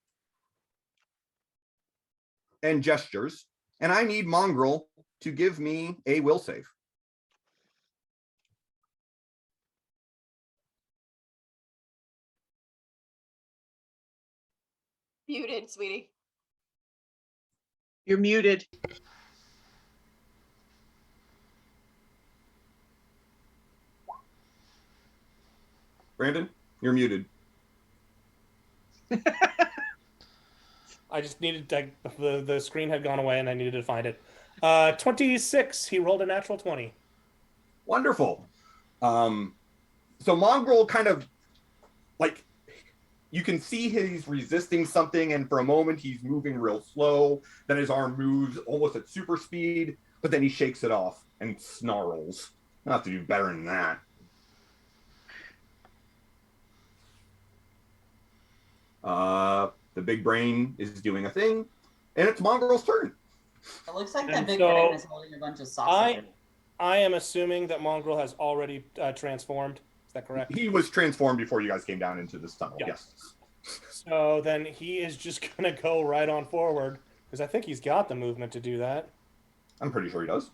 Speaker 2: and gestures. And I need Mongrel to give me a will save.
Speaker 6: Muted, sweetie.
Speaker 4: You're muted.
Speaker 2: Brandon, you're muted.
Speaker 5: I just needed to, the screen had gone away and I needed to find it. 26. He rolled a natural 20.
Speaker 2: Wonderful. So Mongrel kind of like, you can see he's resisting something, and for a moment he's moving real slow. Then his arm moves almost at super speed, but then he shakes it off and snarls. I'll have to do better than that. The big brain is doing a thing, and it's Mongrel's turn.
Speaker 3: It looks like the
Speaker 5: And
Speaker 3: big
Speaker 5: so
Speaker 3: brain is holding a bunch of sausages.
Speaker 5: I am assuming that Mongrel has already transformed. Is that correct?
Speaker 2: He was transformed before you guys came down into this tunnel.
Speaker 5: Yeah.
Speaker 2: Yes.
Speaker 5: So then he is just going to go right on forward, because I think he's got the movement to do that.
Speaker 2: I'm pretty sure he does.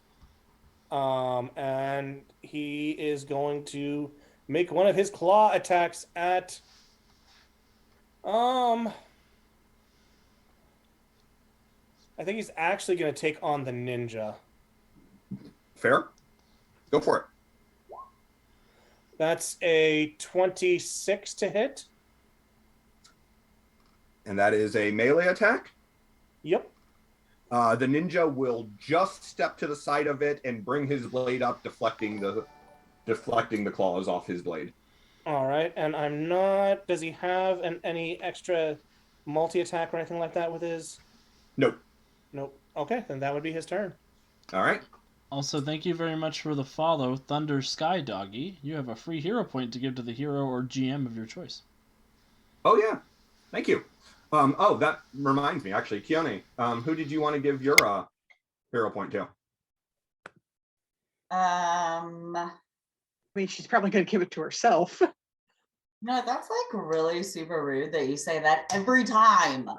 Speaker 5: And he is going to make one of his claw attacks at I think he's actually going to take on the ninja.
Speaker 2: Fair. Go for it.
Speaker 5: That's a 26 to hit.
Speaker 2: And that is a melee attack.
Speaker 5: Yep.
Speaker 2: The ninja will just step to the side of it and bring his blade up, deflecting the claws off his blade.
Speaker 5: All right, and I'm not. Does he have any extra multi-attack or anything like that with his?
Speaker 2: Nope.
Speaker 5: Nope. Okay, then that would be his turn.
Speaker 2: All right.
Speaker 1: Also, thank you very much for the follow, Thunder Sky Doggy. You have a free hero point to give to the hero or GM of your choice.
Speaker 2: Oh yeah, thank you. That reminds me, actually, Keone, who did you want to give your hero point to?
Speaker 4: I mean, she's probably going to give it to herself.
Speaker 3: No, that's like really super rude that you say that every time.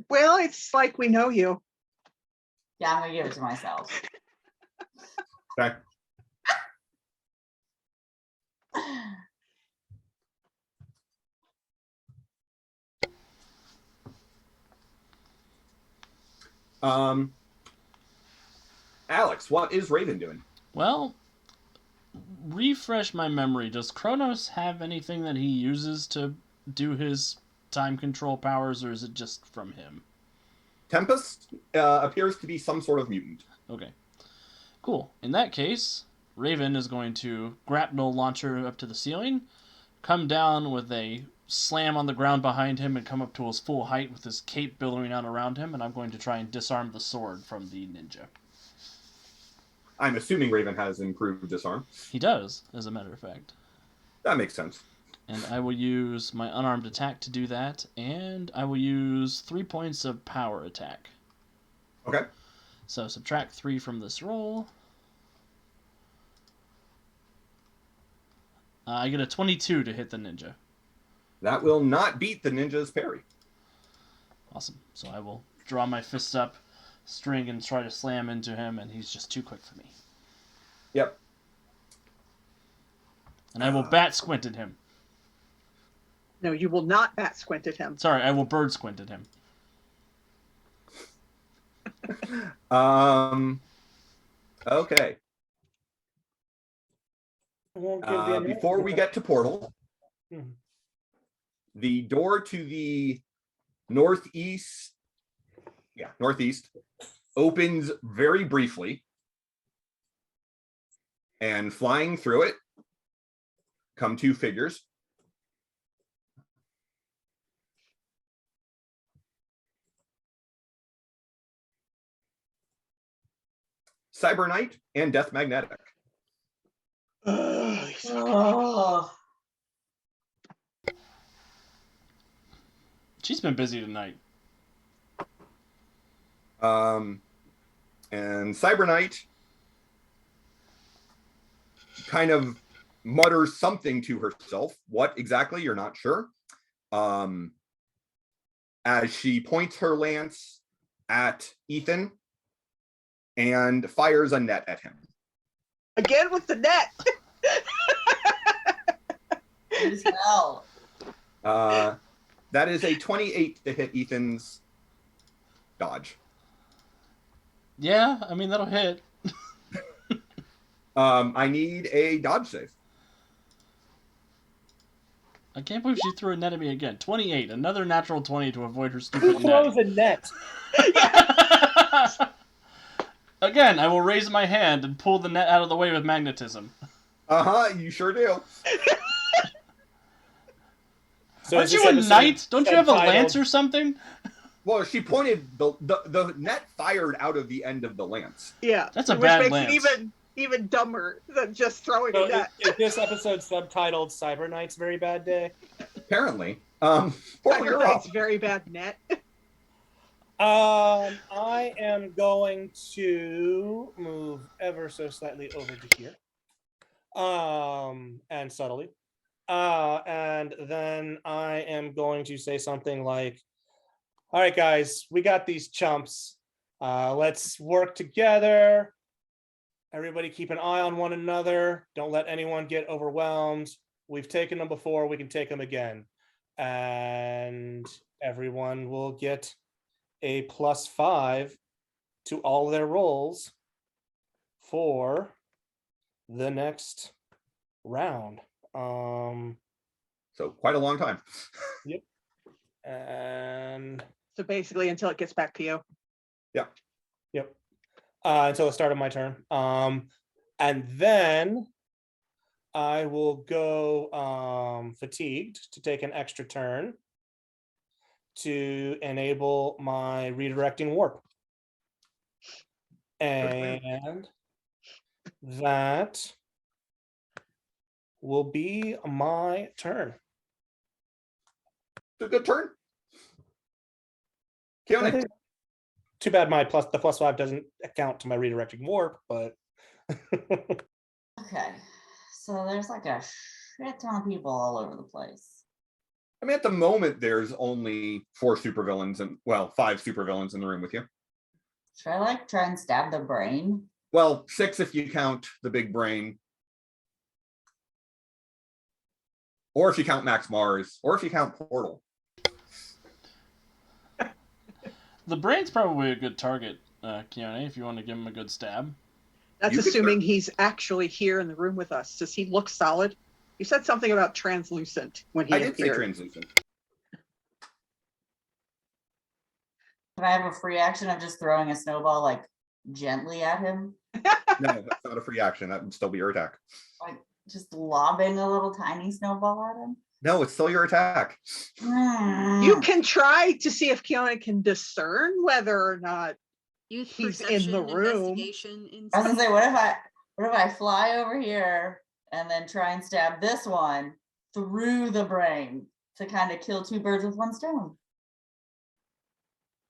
Speaker 4: Well, it's like we know you.
Speaker 3: Yeah, I'm gonna give it to myself.
Speaker 2: Okay. Alex, what is Raven doing?
Speaker 1: Well, refresh my memory. Does Kronos have anything that he uses to do his time control powers, or is it just from him?
Speaker 2: Tempest appears to be some sort of mutant.
Speaker 1: Okay. Cool. In that case, Raven is going to grapnel launch her up to the ceiling, come down with a slam on the ground behind him, and come up to his full height with his cape billowing out around him, and I'm going to try and disarm the sword from the ninja.
Speaker 2: I'm assuming Raven has improved disarm.
Speaker 1: He does, as a matter of fact.
Speaker 2: That makes sense.
Speaker 1: And I will use my unarmed attack to do that, and I will use 3 points of power attack.
Speaker 2: Okay.
Speaker 1: So subtract 3 from this roll. I get a 22 to hit the ninja.
Speaker 2: That will not beat the ninja's parry.
Speaker 1: Awesome. So I will draw my fists up, string, and try to slam into him, and he's just too quick for me.
Speaker 2: Yep.
Speaker 1: And I will bat squint at him.
Speaker 4: No, you will not bat squint at him.
Speaker 1: Sorry, I will bird squint at him.
Speaker 2: Okay. Before we get to Portal, the door to the northeast, opens very briefly, and flying through it come 2 figures. Cyber Knight and Death Magnetic.
Speaker 3: Oh.
Speaker 1: She's been busy tonight.
Speaker 2: And Cyber Knight kind of mutters something to herself. What exactly, you're not sure. As she points her lance at Ethan and fires a net at him.
Speaker 4: Again with the net.
Speaker 3: As hell.
Speaker 2: That is a 28 to hit Ethan's dodge.
Speaker 1: Yeah, I mean, that'll hit.
Speaker 2: I need a dodge save.
Speaker 1: I can't believe she threw a net at me again. 28, another natural 20 to avoid her
Speaker 5: Who
Speaker 1: stupid
Speaker 5: throws
Speaker 1: net.
Speaker 5: a net?
Speaker 1: Again, I will raise my hand and pull the net out of the way with magnetism.
Speaker 2: You sure do.
Speaker 5: So
Speaker 1: Aren't you a knight? Don't you have a lance or something?
Speaker 2: Well, she pointed, the net fired out of the end of the lance.
Speaker 4: Yeah.
Speaker 1: That's a
Speaker 4: which
Speaker 1: bad
Speaker 4: makes
Speaker 1: lance.
Speaker 4: it even dumber than just throwing
Speaker 5: So
Speaker 4: a net.
Speaker 5: is this episode subtitled Cyber Knight's Very Bad Day?
Speaker 2: Apparently. Portal, you're up.
Speaker 4: That's very bad net.
Speaker 5: I am going to move ever so slightly over to here. And subtly. And then I am going to say something like, all right, guys, we got these chumps. Let's work together. Everybody keep an eye on one another. Don't let anyone get overwhelmed. We've taken them before. We can take them again. And everyone will get a +5 to all their rolls for the next round.
Speaker 2: So quite a long time.
Speaker 5: Yep. And
Speaker 4: So basically until it gets back to you.
Speaker 5: yep. Until the start of my turn. And then I will go fatigued to take an extra turn to enable my redirecting warp. And that will be my turn.
Speaker 2: It's a good turn. Keone.
Speaker 5: Too bad the +5 doesn't account to my redirecting warp, but
Speaker 3: Okay. So there's like a shit ton of people all over the place.
Speaker 2: I mean, at the moment, there's only 4 supervillains and 5 supervillains in the room with you.
Speaker 3: Should I like try and stab the brain?
Speaker 2: Well, 6 if you count the big brain, or if you count Max Mars, or if you count Portal.
Speaker 1: The brain's probably a good target, Keone, if you want to give him a good stab.
Speaker 4: That's assuming he's actually here in the room with us. Does he look solid? You said something about translucent when he
Speaker 2: I
Speaker 4: appeared.
Speaker 2: did say translucent.
Speaker 3: Can I have a free action of just throwing a snowball like gently at him?
Speaker 2: No, that's not a free action. That would still be your attack.
Speaker 3: Like just lobbing a little tiny snowball at him?
Speaker 2: No, it's still your attack.
Speaker 4: You can try to see if Keone can discern whether or not
Speaker 6: Youth
Speaker 4: he's in
Speaker 6: perception,
Speaker 4: the room.
Speaker 6: investigation,
Speaker 3: I was
Speaker 6: insight.
Speaker 3: gonna say, what if I fly over here and then try and stab this one through the brain to kind of kill 2 birds with 1 stone?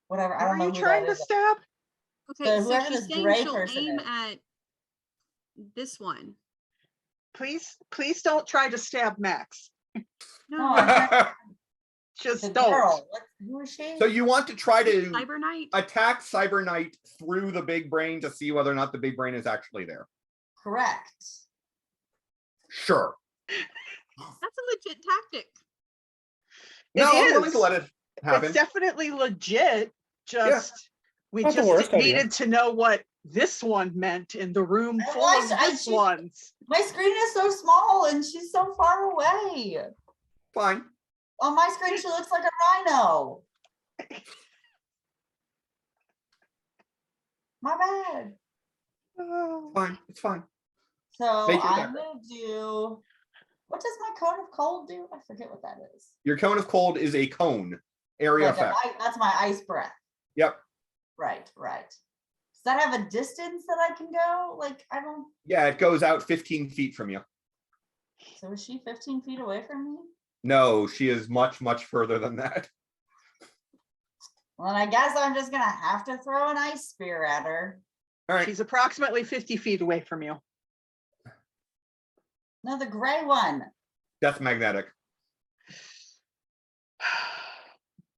Speaker 3: Whatever. I
Speaker 4: Are
Speaker 3: don't know
Speaker 4: you
Speaker 3: who
Speaker 4: trying
Speaker 3: that
Speaker 4: to
Speaker 3: is.
Speaker 4: stab?
Speaker 6: Okay, so
Speaker 3: whoever
Speaker 6: she's
Speaker 3: this
Speaker 6: saying
Speaker 3: gray
Speaker 6: she'll
Speaker 3: person
Speaker 6: aim
Speaker 3: is.
Speaker 6: at this one.
Speaker 4: Please don't try to stab Max.
Speaker 3: No, I'm trying
Speaker 4: Just
Speaker 3: the
Speaker 4: don't.
Speaker 3: girl. Who is she?
Speaker 2: So you want to try to
Speaker 6: Cyber Knight?
Speaker 2: attack Cyber Knight through the big brain to see whether or not the big brain is actually there.
Speaker 3: Correct.
Speaker 2: Sure.
Speaker 6: That's a legit tactic.
Speaker 2: No, I'm willing
Speaker 4: is.
Speaker 2: to let it happen.
Speaker 4: It's definitely legit. Just we
Speaker 5: Not the
Speaker 4: just
Speaker 5: worst idea.
Speaker 4: needed to know what this one meant in the room
Speaker 3: And
Speaker 4: full
Speaker 3: why
Speaker 4: of
Speaker 3: should I
Speaker 4: this
Speaker 3: shoot-
Speaker 4: ones.
Speaker 3: My screen is so small and she's so far away.
Speaker 2: Fine.
Speaker 3: On my screen, she looks like a rhino. My bad.
Speaker 2: Fine. It's fine.
Speaker 3: So
Speaker 2: Make your
Speaker 3: I'm
Speaker 2: attack.
Speaker 3: gonna do. What does my cone of cold do? I forget what that is.
Speaker 2: Your cone of cold is a cone area
Speaker 3: Like
Speaker 2: effect.
Speaker 3: that's my ice breath.
Speaker 2: Yep.
Speaker 3: Right. Does that have a distance that I can go? Like I don't.
Speaker 2: Yeah, it goes out 15 feet from you.
Speaker 3: So is she 15 feet away from me?
Speaker 2: No, she is much, much further than that.
Speaker 3: Well, then I guess I'm just gonna have to throw an ice spear at her.
Speaker 2: All right.
Speaker 4: She's approximately 50 feet away from you.
Speaker 3: No, the gray one.
Speaker 2: Death magnetic.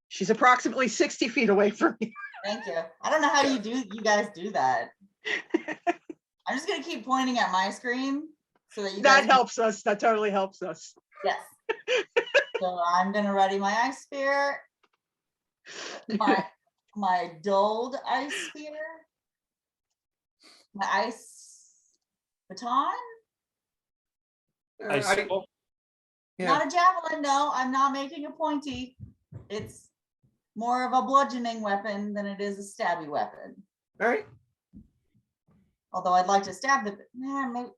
Speaker 4: She's approximately 60 feet away from you.
Speaker 3: Thank you. I don't know how you guys do that. I'm just gonna keep pointing at my screen so that you
Speaker 4: That
Speaker 3: guys
Speaker 4: helps us. That totally helps us.
Speaker 3: Yes. So I'm gonna ready my ice spear. My dulled ice spear. My ice baton.
Speaker 5: I
Speaker 2: I-
Speaker 5: still-
Speaker 2: yeah.
Speaker 3: Not a javelin, no, I'm not making a pointy. It's more of a bludgeoning weapon than it is a stabby weapon.
Speaker 2: All right.
Speaker 3: Although I'd like to stab the maybe.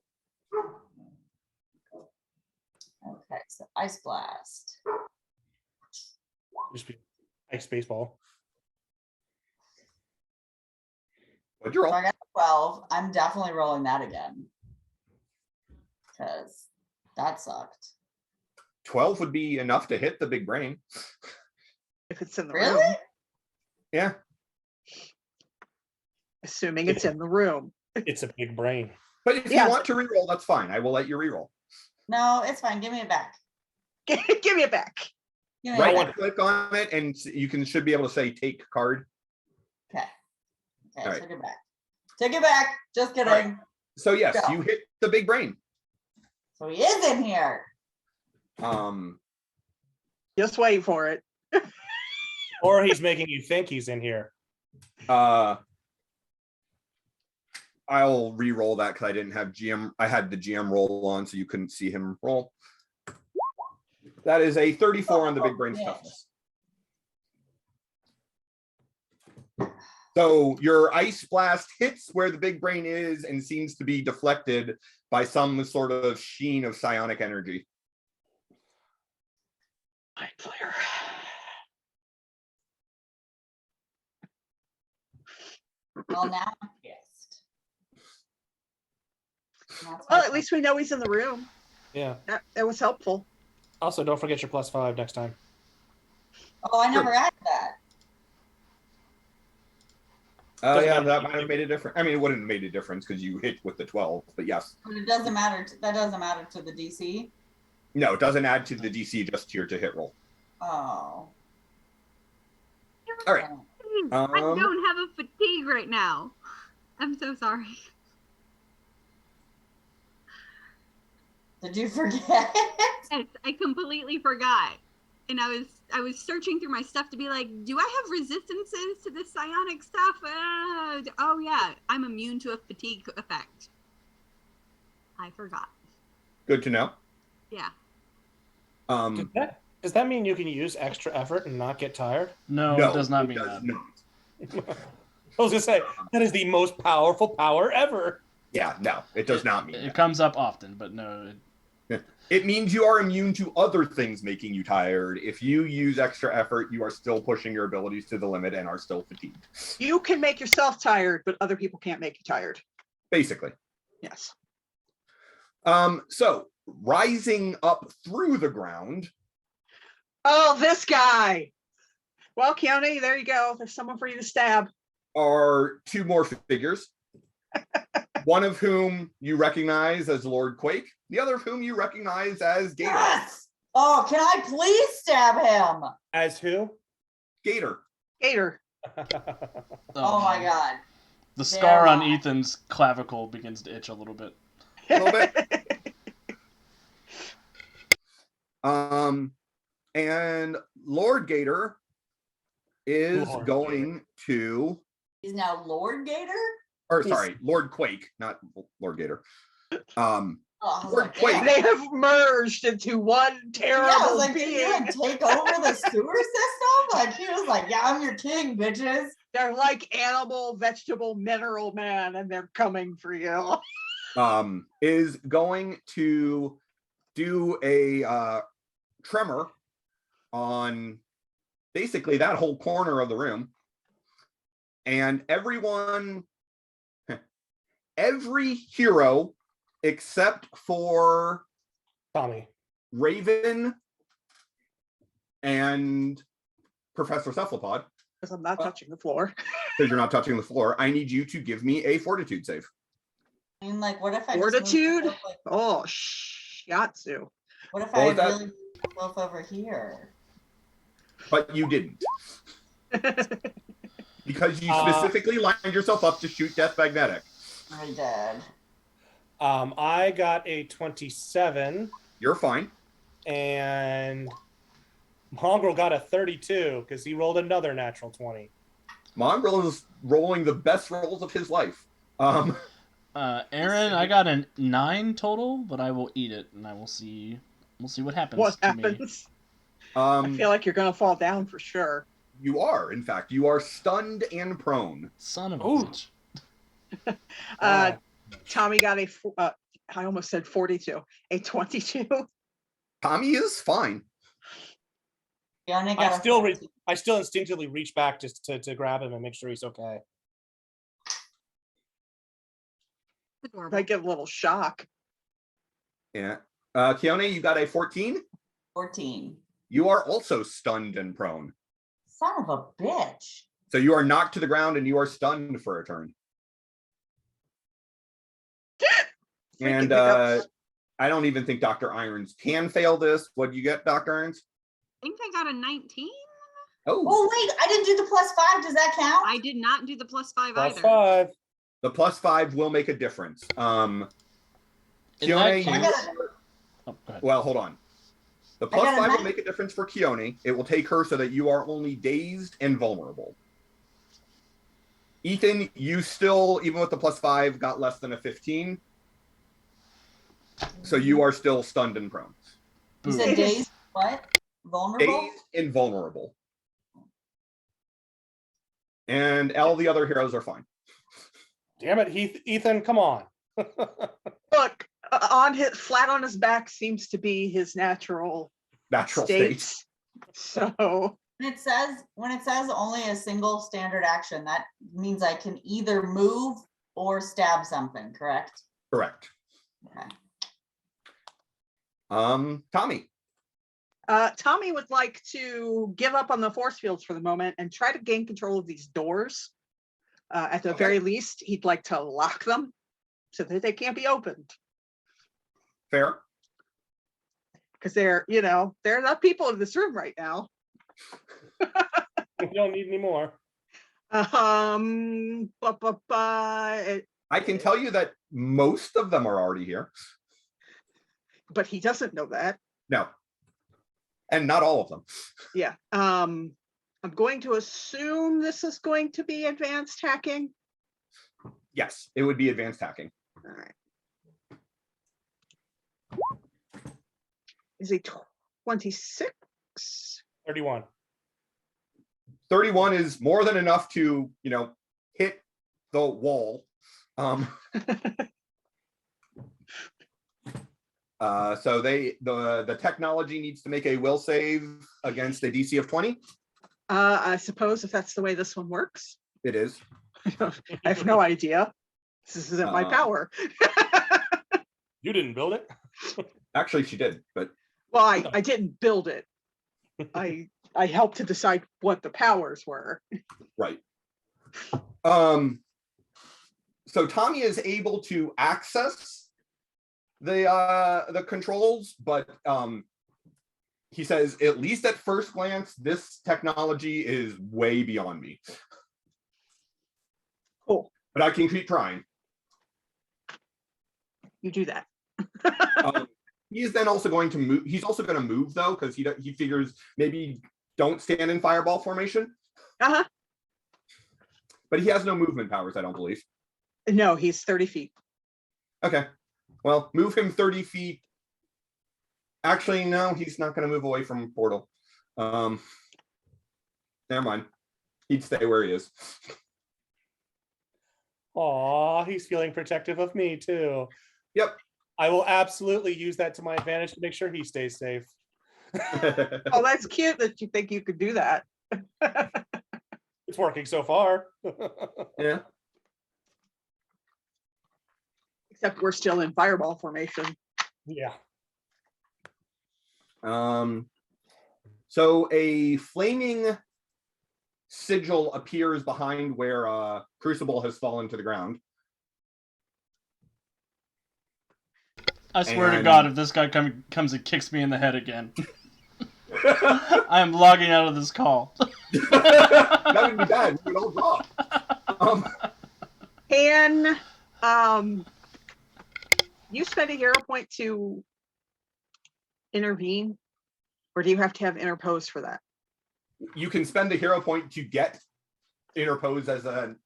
Speaker 3: Okay, so ice blast.
Speaker 5: just be ice baseball.
Speaker 2: What'd you roll?
Speaker 3: So I got a 12. I'm definitely rolling that again. Because that sucked.
Speaker 2: 12 would be enough to hit the big brain.
Speaker 4: If it's in the
Speaker 3: Really?
Speaker 4: room.
Speaker 2: Yeah.
Speaker 4: Assuming it's in the room.
Speaker 5: It's a big brain.
Speaker 2: But if
Speaker 4: Yeah.
Speaker 2: you want to reroll, that's fine. I will let you reroll.
Speaker 3: No, it's fine. Give me it back.
Speaker 4: Give me it back.
Speaker 3: Give me
Speaker 2: Right
Speaker 3: it
Speaker 2: one
Speaker 3: back.
Speaker 2: click on it, and you should be able to say take card.
Speaker 3: Okay. Okay,
Speaker 2: All right.
Speaker 3: take it back. Take it back. Just kidding.
Speaker 2: right. So yes,
Speaker 3: Go.
Speaker 2: you hit the big brain.
Speaker 3: So he is in here.
Speaker 4: Just wait for it.
Speaker 5: Or he's making you think he's in here.
Speaker 2: I'll re-roll that because I didn't have GM. I had the GM roll on, so you couldn't see him roll. That is a 34 on the big brain's
Speaker 3: Oh, yeah.
Speaker 2: toughness. So your ice blast hits where the big brain is and seems to be deflected by some sort of sheen of psionic energy.
Speaker 4: Mind flare.
Speaker 3: Well, now I'm pissed. And that's
Speaker 4: Well,
Speaker 3: my
Speaker 4: at least we know he's in the room.
Speaker 5: Yeah.
Speaker 4: That was helpful.
Speaker 5: Also, don't forget your +5 next time.
Speaker 3: Oh, I never had that.
Speaker 5: Doesn't
Speaker 2: Yeah,
Speaker 5: matter.
Speaker 2: that might have made a difference. I mean, it wouldn't have made a difference because you hit with the 12, but yes.
Speaker 3: But it doesn't matter. That doesn't matter to the DC.
Speaker 2: No, it doesn't add to the DC, just to your to hit roll.
Speaker 3: Oh.
Speaker 2: All right.
Speaker 6: I don't have a fatigue right now. I'm so sorry.
Speaker 3: Did you forget?
Speaker 6: Yes, I completely forgot. And I was searching through my stuff to be like, do I have resistances to this psionic stuff? Oh yeah, I'm immune to a fatigue effect. I forgot.
Speaker 2: Good to know.
Speaker 6: Yeah.
Speaker 5: Does that mean you can use extra effort and not get tired?
Speaker 1: No,
Speaker 2: no,
Speaker 1: it does not
Speaker 2: it
Speaker 1: mean
Speaker 2: does
Speaker 1: that.
Speaker 2: not.
Speaker 5: I was gonna say that is the most powerful power ever.
Speaker 2: Yeah, no, it does not mean
Speaker 1: It
Speaker 2: that.
Speaker 1: comes up often, but no.
Speaker 2: It means you are immune to other things making you tired. If you use extra effort, you are still pushing your abilities to the limit and are still fatigued.
Speaker 4: You can make yourself tired, but other people can't make you tired.
Speaker 2: Basically.
Speaker 4: Yes.
Speaker 2: So rising up through the ground.
Speaker 4: Oh, this guy. Well, Keone, there you go. There's someone for you to stab.
Speaker 2: Are two more figures. One of whom you recognize as Lord Quake, the other of whom you recognize as Gator.
Speaker 3: Yes! Oh, can I please stab him?
Speaker 5: As who?
Speaker 2: Gator.
Speaker 4: Gator.
Speaker 3: Oh my god.
Speaker 1: The scar on
Speaker 3: Damn.
Speaker 1: Ethan's clavicle begins to itch a little bit.
Speaker 2: A little bit. And Lord Gator is
Speaker 5: Lord
Speaker 2: going to,
Speaker 3: He's now Lord Gator?
Speaker 2: or sorry, Lord Quake, not Lord Gator.
Speaker 3: Oh, I was
Speaker 2: Lord
Speaker 3: like,
Speaker 2: Quake.
Speaker 3: damn.
Speaker 4: They have merged into one terrible
Speaker 3: Yeah, I was like, did
Speaker 4: being.
Speaker 3: you even take over the sewer system? Like, he was like, yeah, I'm your king, bitches.
Speaker 4: They're like animal, vegetable, mineral man, and they're coming for you.
Speaker 2: Is going to do a tremor on basically that whole corner of the room. And every hero except for
Speaker 5: Tommy.
Speaker 2: Raven and Professor Cephalopod,
Speaker 4: Because I'm not touching the floor.
Speaker 2: because you're not touching the floor, I need you to give me a fortitude save.
Speaker 3: I mean, like, what if I
Speaker 4: Fortitude?
Speaker 3: Just moved myself, like,
Speaker 4: Oh, shiatsu.
Speaker 3: what if
Speaker 2: What
Speaker 3: I
Speaker 2: was that?
Speaker 3: really moved myself over here?
Speaker 2: But you didn't. Because you specifically lined yourself up to shoot Death Magnetic.
Speaker 3: I did.
Speaker 5: I got a 27,
Speaker 2: You're fine.
Speaker 5: and Mongrel got a 32 because he rolled another natural 20.
Speaker 2: Mongrel is rolling the best rolls of his life.
Speaker 1: Aaron, I got a 9 total, but I will eat it, and I will see. We'll see what happens.
Speaker 4: What
Speaker 1: to me.
Speaker 4: happens? I feel like you're going to fall down for sure.
Speaker 2: You are, in fact, you are stunned and prone.
Speaker 1: Son of a
Speaker 5: Ooh.
Speaker 1: bitch.
Speaker 4: Tommy got I almost said 42, a 22.
Speaker 2: Tommy is fine.
Speaker 3: You only got
Speaker 5: I still instinctively reach back just to grab him and make sure he's okay.
Speaker 6: Adorable.
Speaker 4: I get a little shock.
Speaker 2: Yeah. Keone, you got a 14.
Speaker 3: 14.
Speaker 2: You are also stunned and prone.
Speaker 3: Son of a bitch.
Speaker 2: So you are knocked to the ground and you are stunned for a turn. And I don't even think Dr. Irons can fail this. What do you get, Dr. Irons?
Speaker 6: I think I got a 19.
Speaker 2: Oh,
Speaker 3: Oh, wait, I didn't do the +5. Does that count?
Speaker 6: I did not do the +5
Speaker 5: Plus
Speaker 6: either.
Speaker 5: 5.
Speaker 2: the +5 will make a difference.
Speaker 1: In that
Speaker 2: Keone,
Speaker 1: case- Oh, go ahead.
Speaker 2: well, hold on. The
Speaker 3: I got a
Speaker 2: +5 will
Speaker 3: nine.
Speaker 2: make a difference for Keone. It will take her so that you are only dazed and vulnerable. Ethan, you still, even with the +5, got less than a 15. So you are still stunned and prone.
Speaker 3: You
Speaker 1: Boo.
Speaker 3: said dazed, what? Vulnerable?
Speaker 2: Dazed and vulnerable. And all the other heroes are fine.
Speaker 5: Damn it, Ethan, come on.
Speaker 4: Look, flat on his back seems to be his natural
Speaker 2: State.
Speaker 4: state. So
Speaker 3: When it says only a single standard action, that means I can either move or stab something, correct?
Speaker 2: Correct.
Speaker 3: Okay.
Speaker 2: Tommy.
Speaker 4: Tommy would like to give up on the force fields for the moment and try to gain control of these doors. At the very least, he'd like to lock them so that they can't be opened.
Speaker 2: Fair.
Speaker 4: because there are enough people in this room right now.
Speaker 5: We don't need any more.
Speaker 2: I can tell you that most of them are already here.
Speaker 4: But he doesn't know that.
Speaker 2: No. And not all of them.
Speaker 4: Yeah. I'm going to assume this is going to be advanced hacking.
Speaker 2: Yes, it would be advanced hacking.
Speaker 4: All right. Is he 26?
Speaker 5: 31.
Speaker 2: 31 is more than enough to, hit the wall. So the technology needs to make a will save against a DC of 20.
Speaker 4: I suppose if that's the way this one works.
Speaker 2: It is.
Speaker 4: I have no idea. This isn't my power.
Speaker 5: You didn't build it?
Speaker 2: Actually, she did, but
Speaker 4: Well, I didn't build it. I helped to decide what the powers were.
Speaker 2: right. So Tommy is able to access the controls, but he says, at least at first glance, this technology is way beyond me.
Speaker 4: Cool.
Speaker 2: But I can keep trying.
Speaker 4: You do that.
Speaker 2: He is then also going to move. He's also going to move though, because he figures maybe don't stand in fireball formation.
Speaker 4: Uh-huh.
Speaker 2: But he has no movement powers, I don't believe.
Speaker 4: No, he's 30 feet.
Speaker 2: Okay. Well, move him 30 feet. Actually, no, he's not going to move away from portal. Never mind. He'd stay where he is.
Speaker 5: Aw, he's feeling protective of me too.
Speaker 2: Yep.
Speaker 5: I will absolutely use that to my advantage to make sure he stays safe.
Speaker 4: Oh, that's cute that you think you could do that.
Speaker 5: It's working so far.
Speaker 2: Yeah.
Speaker 4: Except we're still in fireball formation.
Speaker 5: Yeah.
Speaker 2: So a flaming sigil appears behind where Crucible has fallen to the ground.
Speaker 1: I swear to God, if this guy comes and kicks me in the head again, I am logging out of this call.
Speaker 2: That would be bad. We would all drop.
Speaker 4: Can you spend a hero point to intervene, or do you have to have interpose for that?
Speaker 2: You can spend a hero point to get interpose as an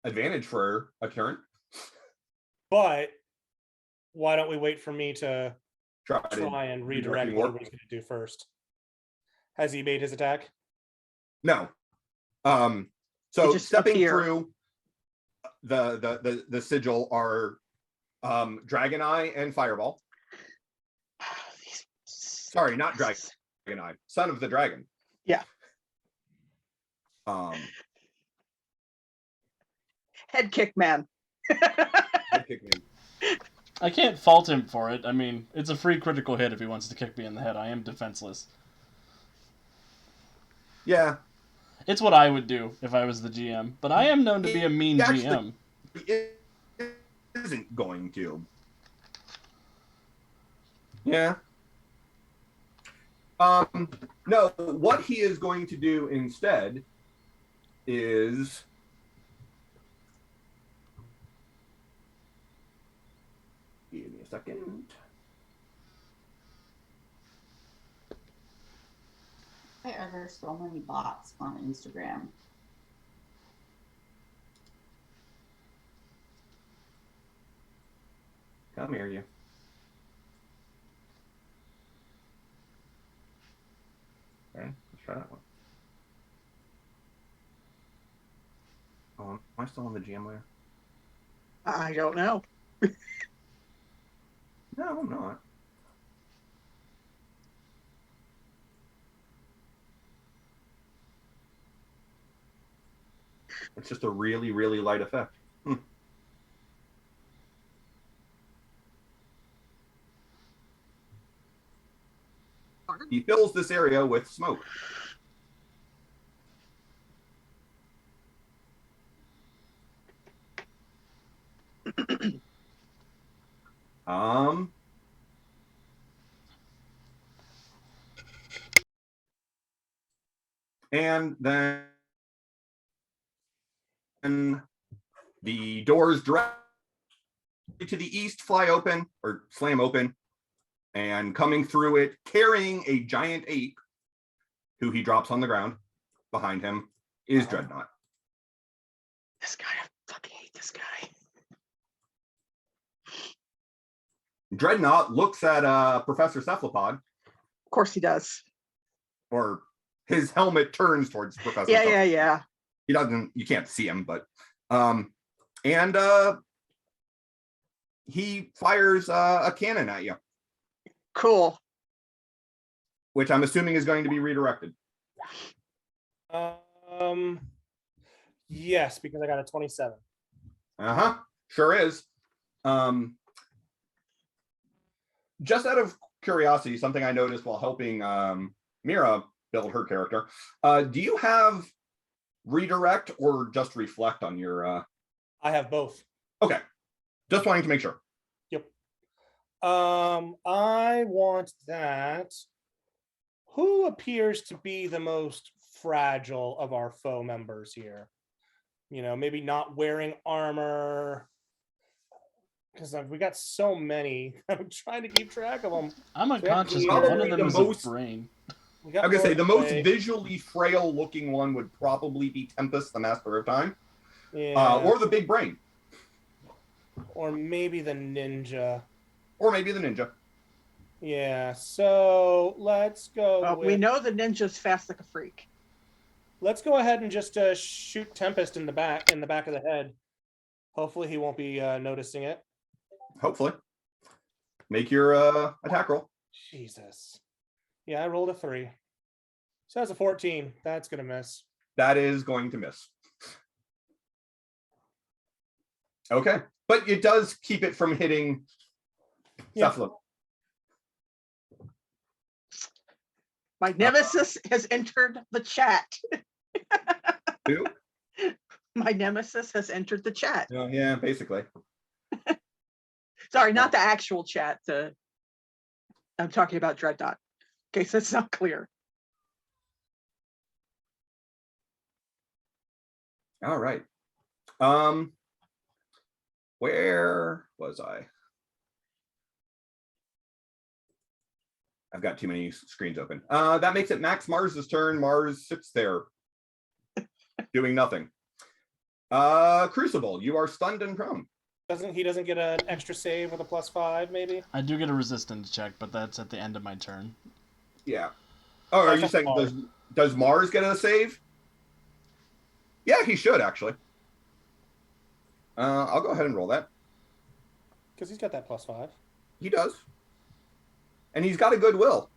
Speaker 2: advantage for a turn.
Speaker 5: But why don't we wait for me to
Speaker 2: Try
Speaker 5: and redirect what he's going to do first? Has he made his attack?
Speaker 2: No. So stepping
Speaker 4: appear.
Speaker 2: through the sigil are Dragon Eye and Fireball. Sorry, not Dragon Eye. Son of the Dragon.
Speaker 4: Yeah. Head kick man.
Speaker 2: Head kick man.
Speaker 1: I can't fault him for it. I mean, it's a free critical hit if he wants to kick me in the head. I am defenseless.
Speaker 2: Yeah.
Speaker 1: It's what I would do if I was the GM, but I am known to be a mean GM.
Speaker 2: It isn't going to. Yeah. No, what he is going to do instead is give me a second.
Speaker 3: Why are there so many bots on Instagram?
Speaker 2: Come here, you. Okay, let's try that one. Oh, am I still on the GM layer?
Speaker 4: I don't know.
Speaker 2: No, I'm not. It's just a really, really light effect. He fills this area with smoke. And then the doors directly to the east fly open or slam open, and coming through it, carrying a giant ape, who he drops on the ground behind him, is Dreadnought.
Speaker 4: This guy, I fucking hate this guy.
Speaker 2: Dreadnought looks at Professor Cephalopod,
Speaker 4: Of course he does.
Speaker 2: or his helmet turns towards Professor.
Speaker 4: Yeah.
Speaker 2: He doesn't. You can't see him, but and he fires a cannon at you,
Speaker 4: Cool.
Speaker 2: which I'm assuming is going to be redirected.
Speaker 5: Yes, because I got a 27.
Speaker 2: Sure is. Just out of curiosity, something I noticed while helping Mira build her character. Do you have redirect or just reflect on your?
Speaker 5: I have both.
Speaker 2: Okay, just wanting to make sure.
Speaker 5: Yep. I want that. Who appears to be the most fragile of our foe members here? You know, maybe not wearing armor. Because we got so many. I'm trying to keep track of them.
Speaker 1: I'm unconscious,
Speaker 5: Probably
Speaker 1: but one of them
Speaker 2: the
Speaker 1: is
Speaker 2: most-
Speaker 1: a brain.
Speaker 2: I'm gonna say the most visually frail looking one would probably be Tempest, the Master of Time, or the Big Brain,
Speaker 5: or maybe the ninja.
Speaker 2: or maybe the Ninja.
Speaker 5: Yeah. So let's go.
Speaker 4: Well, we know the ninja's fast like a freak.
Speaker 5: Let's go ahead and just shoot Tempest in the back of the head. Hopefully, he won't be noticing it.
Speaker 2: Hopefully, make your attack roll.
Speaker 5: Jesus. Yeah, I rolled a 3. So that's a 14. That's gonna miss.
Speaker 2: That is going to miss. Okay, but it does keep it from hitting Cephalopod.
Speaker 4: My nemesis has entered the chat.
Speaker 2: Who?
Speaker 4: My nemesis has entered the chat.
Speaker 2: Oh, yeah, basically.
Speaker 4: Sorry, not the actual chat. I'm talking about Dreadnought. In case that's not clear.
Speaker 2: All right. Where was I? I've got too many screens open. That makes it Max Mars's turn. Mars sits there doing nothing. Crucible, you are stunned and prone.
Speaker 5: He doesn't get an extra save with a +5, maybe?
Speaker 1: I do get a resistance check, but that's at the end of my turn.
Speaker 2: Yeah. Oh, are you saying does Mars get a save? Yeah, he should actually. I'll go ahead and roll that.
Speaker 5: Because he's got that +5.
Speaker 2: He does. And he's got a goodwill.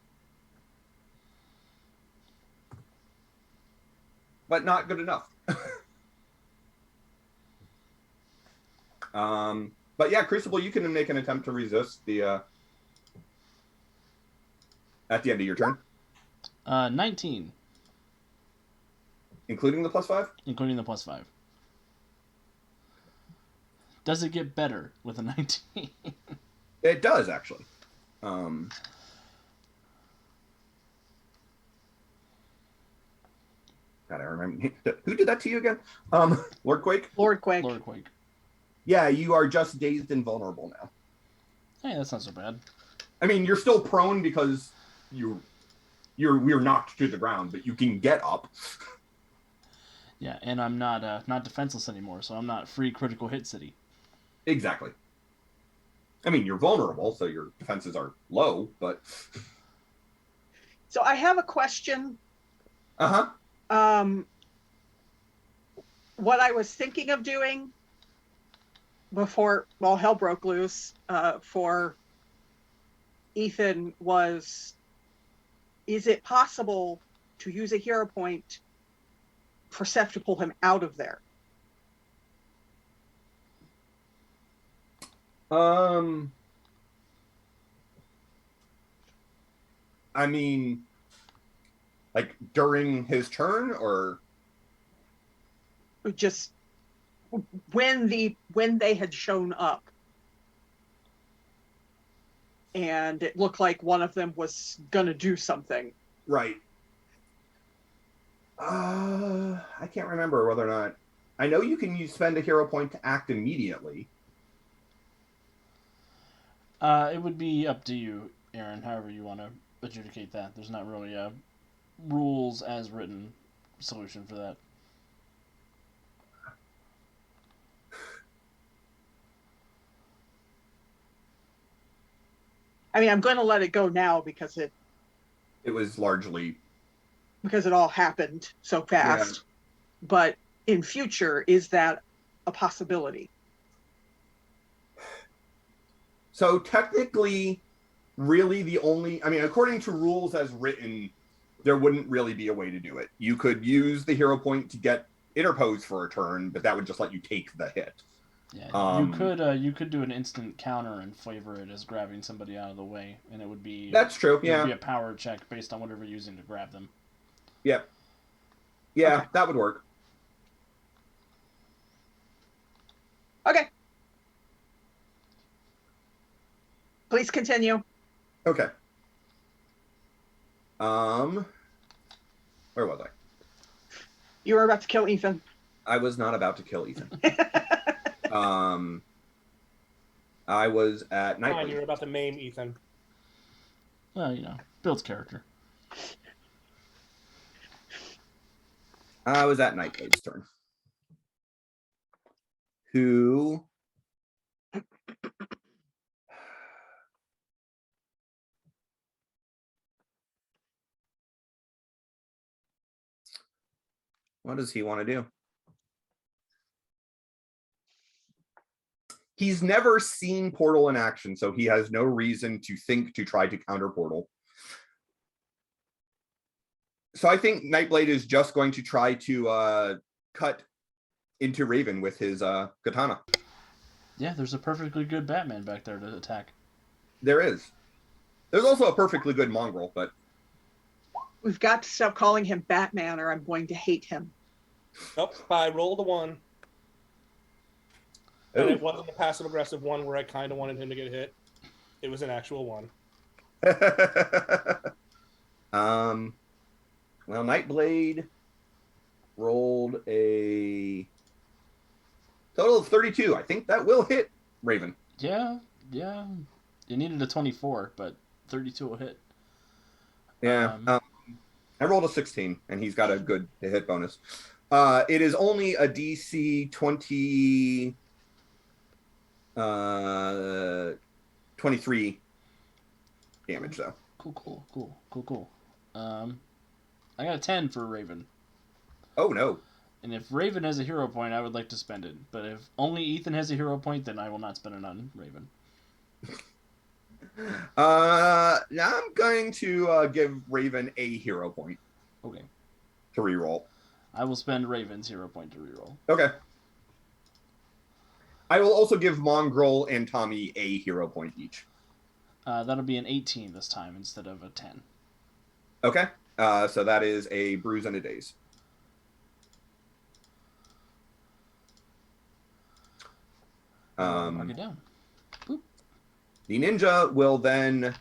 Speaker 2: But not good enough. But yeah, Crucible, you can make an attempt to resist the at the end of your turn.
Speaker 1: 19.
Speaker 2: Including the +5?
Speaker 1: Including the +5. Does it get better with a 19?
Speaker 2: It does, actually. God, I remember. Who did that to you again? Lord Quake?
Speaker 4: Lord Quake.
Speaker 1: Lord Quake.
Speaker 2: Yeah, you are just dazed and vulnerable now.
Speaker 1: Hey, that's not so bad.
Speaker 2: I mean, you're still prone because we're knocked to the ground, but you can get up.
Speaker 1: Yeah, and I'm not defenseless anymore, so I'm not free critical hit city.
Speaker 2: Exactly. I mean, you're vulnerable, so your defenses are low, but...
Speaker 4: So I have a question.
Speaker 2: Uh-huh.
Speaker 4: What I was thinking of doing before, well, hell broke loose for Ethan was, is it possible to use a hero point for Seth to pull him out of there?
Speaker 2: I mean, like during his turn, or
Speaker 4: Just when they had shown up and it looked like one of them was gonna do something.
Speaker 2: right? I can't remember whether or not. I know you can spend a hero point to act immediately.
Speaker 1: It would be up to you, Aaron, however you want to adjudicate that. There's not really a rules as written solution for that.
Speaker 4: I mean, I'm going to let it go now because it
Speaker 2: was largely
Speaker 4: all happened so fast. Yeah. But in future, is that a possibility?
Speaker 2: So technically, really the only, I mean, according to rules as written, there wouldn't really be a way to do it. You could use the hero point to get interposed for a turn, but that would just let you take the hit.
Speaker 1: Yeah, you could do an instant counter and flavor it as grabbing somebody out of the way, and it would be
Speaker 2: that's true. Yeah,
Speaker 1: it would be a power check based on whatever you're using to grab them.
Speaker 2: Yep. Yeah, okay. That would work.
Speaker 4: Okay. Please continue.
Speaker 2: Okay. Where was I?
Speaker 4: You were about to kill Ethan.
Speaker 2: I was not about to kill Ethan. I was at Nightblade.
Speaker 5: You were about to maim Ethan.
Speaker 1: Well, builds character.
Speaker 2: I was at Nightblade's turn. Who... What does he want to do? He's never seen Portal in action, so he has no reason to think to try to counter Portal. So I think Nightblade is just going to try to cut into Raven with his katana.
Speaker 1: Yeah, there's a perfectly good Batman back there to attack.
Speaker 2: There is. There's also a perfectly good mongrel, but...
Speaker 4: We've got to stop calling him Batman or I'm going to hate him.
Speaker 5: Nope, I rolled a 1. And it wasn't a passive-aggressive one where I kind of wanted him to get hit. It was an actual 1.
Speaker 2: Well, Nightblade rolled a total of 32. I think that will hit Raven.
Speaker 1: Yeah. You needed a 24, but 32 will hit.
Speaker 2: Yeah. I rolled a 16, and he's got a good hit bonus. It is only a DC 23 damage, though.
Speaker 1: Cool. I got a 10 for Raven.
Speaker 2: Oh, no.
Speaker 1: And if Raven has a hero point, I would like to spend it. But if only Ethan has a hero point, then I will not spend it on Raven.
Speaker 2: Now I'm going to give Raven a hero point.
Speaker 1: Okay.
Speaker 2: To reroll.
Speaker 1: I will spend Raven's hero point to reroll.
Speaker 2: Okay. I will also give Mongrel and Tommy a hero point each.
Speaker 1: That'll be an 18 this time instead of a 10.
Speaker 2: Okay. So that is a bruise and a daze.
Speaker 1: Mark it down. Boop.
Speaker 2: The ninja will then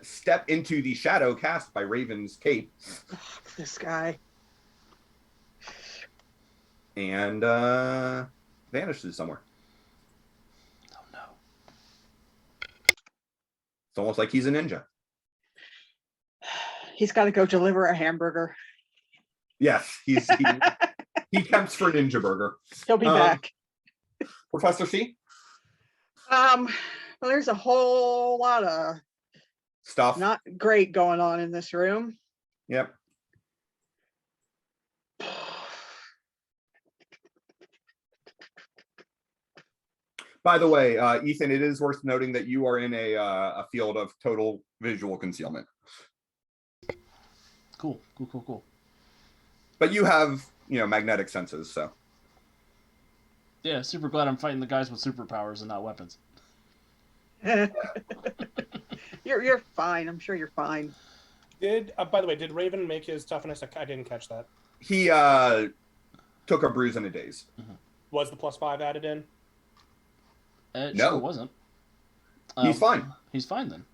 Speaker 2: step into the shadow cast by Raven's cape.
Speaker 4: Oh, this guy.
Speaker 2: And vanishes somewhere.
Speaker 1: Oh, no.
Speaker 2: It's almost like he's a ninja.
Speaker 4: He's got to go deliver a hamburger.
Speaker 2: Yes, he tempts for Ninja Burger.
Speaker 4: He'll be back.
Speaker 2: Professor C?
Speaker 4: Well, there's a whole lot of
Speaker 2: stuff
Speaker 4: not great going on in this room.
Speaker 2: Yep. By the way, Ethan, it is worth noting that you are in a field of total visual concealment.
Speaker 1: Cool.
Speaker 2: But you have, magnetic senses, so.
Speaker 1: Yeah, super glad I'm fighting the guys with superpowers and not weapons.
Speaker 4: You're fine. I'm sure you're fine.
Speaker 5: By the way, did Raven make his toughness? I didn't catch that.
Speaker 2: He took a bruise and a daze.
Speaker 1: Mm-hmm.
Speaker 5: Was the +5 added in?
Speaker 1: It
Speaker 2: no,
Speaker 1: sure wasn't.
Speaker 2: He's fine.
Speaker 1: He's fine then.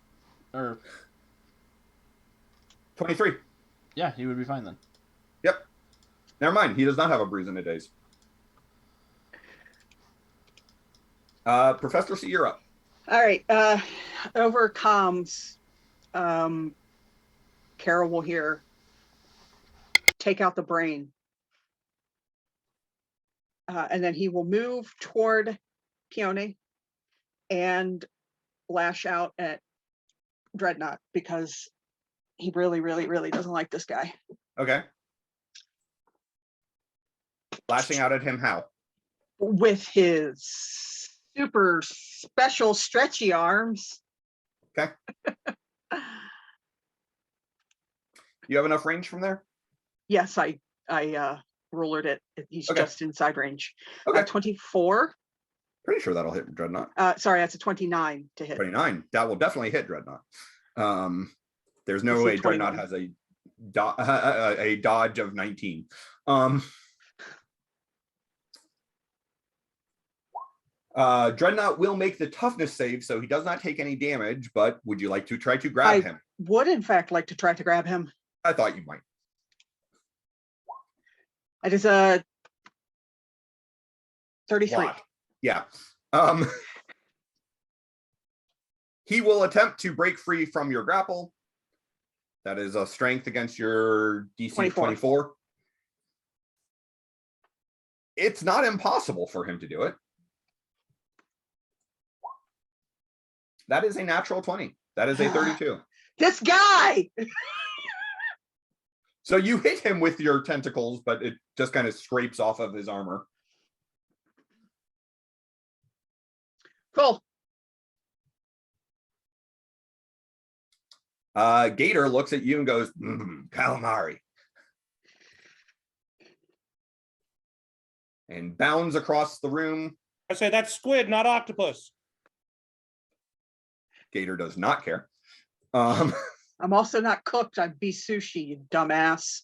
Speaker 1: Or
Speaker 2: 23.
Speaker 1: Yeah, he would be fine then.
Speaker 2: Yep. Never mind. He does not have a bruise in a daze. Professor C, you're up.
Speaker 4: All right. Over comms, Carol will hear, take out the brain. And then he will move toward Peony and lash out at Dreadnought because he really, really, really doesn't like this guy.
Speaker 2: Okay. Lashing out at him how?
Speaker 4: With his super special stretchy arms.
Speaker 2: Okay. You have enough range from there?
Speaker 4: Yes, I rulered it. He's
Speaker 2: Okay.
Speaker 4: just inside range.
Speaker 2: Okay.
Speaker 4: 24.
Speaker 2: Pretty sure that'll hit Dreadnought.
Speaker 4: Sorry, that's a 29 to hit.
Speaker 2: 29. That will definitely hit Dreadnought. There's no
Speaker 4: Let's see,
Speaker 2: way Dreadnought
Speaker 4: 21.
Speaker 2: has a dodge of 19. Dreadnought will make the toughness save, so he does not take any damage, but would you like to try to grab him?
Speaker 4: Would in fact like to try to grab him.
Speaker 2: I thought you might.
Speaker 4: It is a 33.
Speaker 2: Lot. Yeah. He will attempt to break free from your grapple. That is a strength against your DC 24. It's not impossible for him to do it. That is a natural 20. That is a 32.
Speaker 4: This guy!
Speaker 2: So you hit him with your tentacles, but it just kind of scrapes off of his armor.
Speaker 4: Cool.
Speaker 2: Gator looks at you and goes, calamari. And bounds across the room.
Speaker 5: I say that's squid, not octopus.
Speaker 2: Gator does not care.
Speaker 4: I'm also not cooked. I'm beef sushi, you dumbass.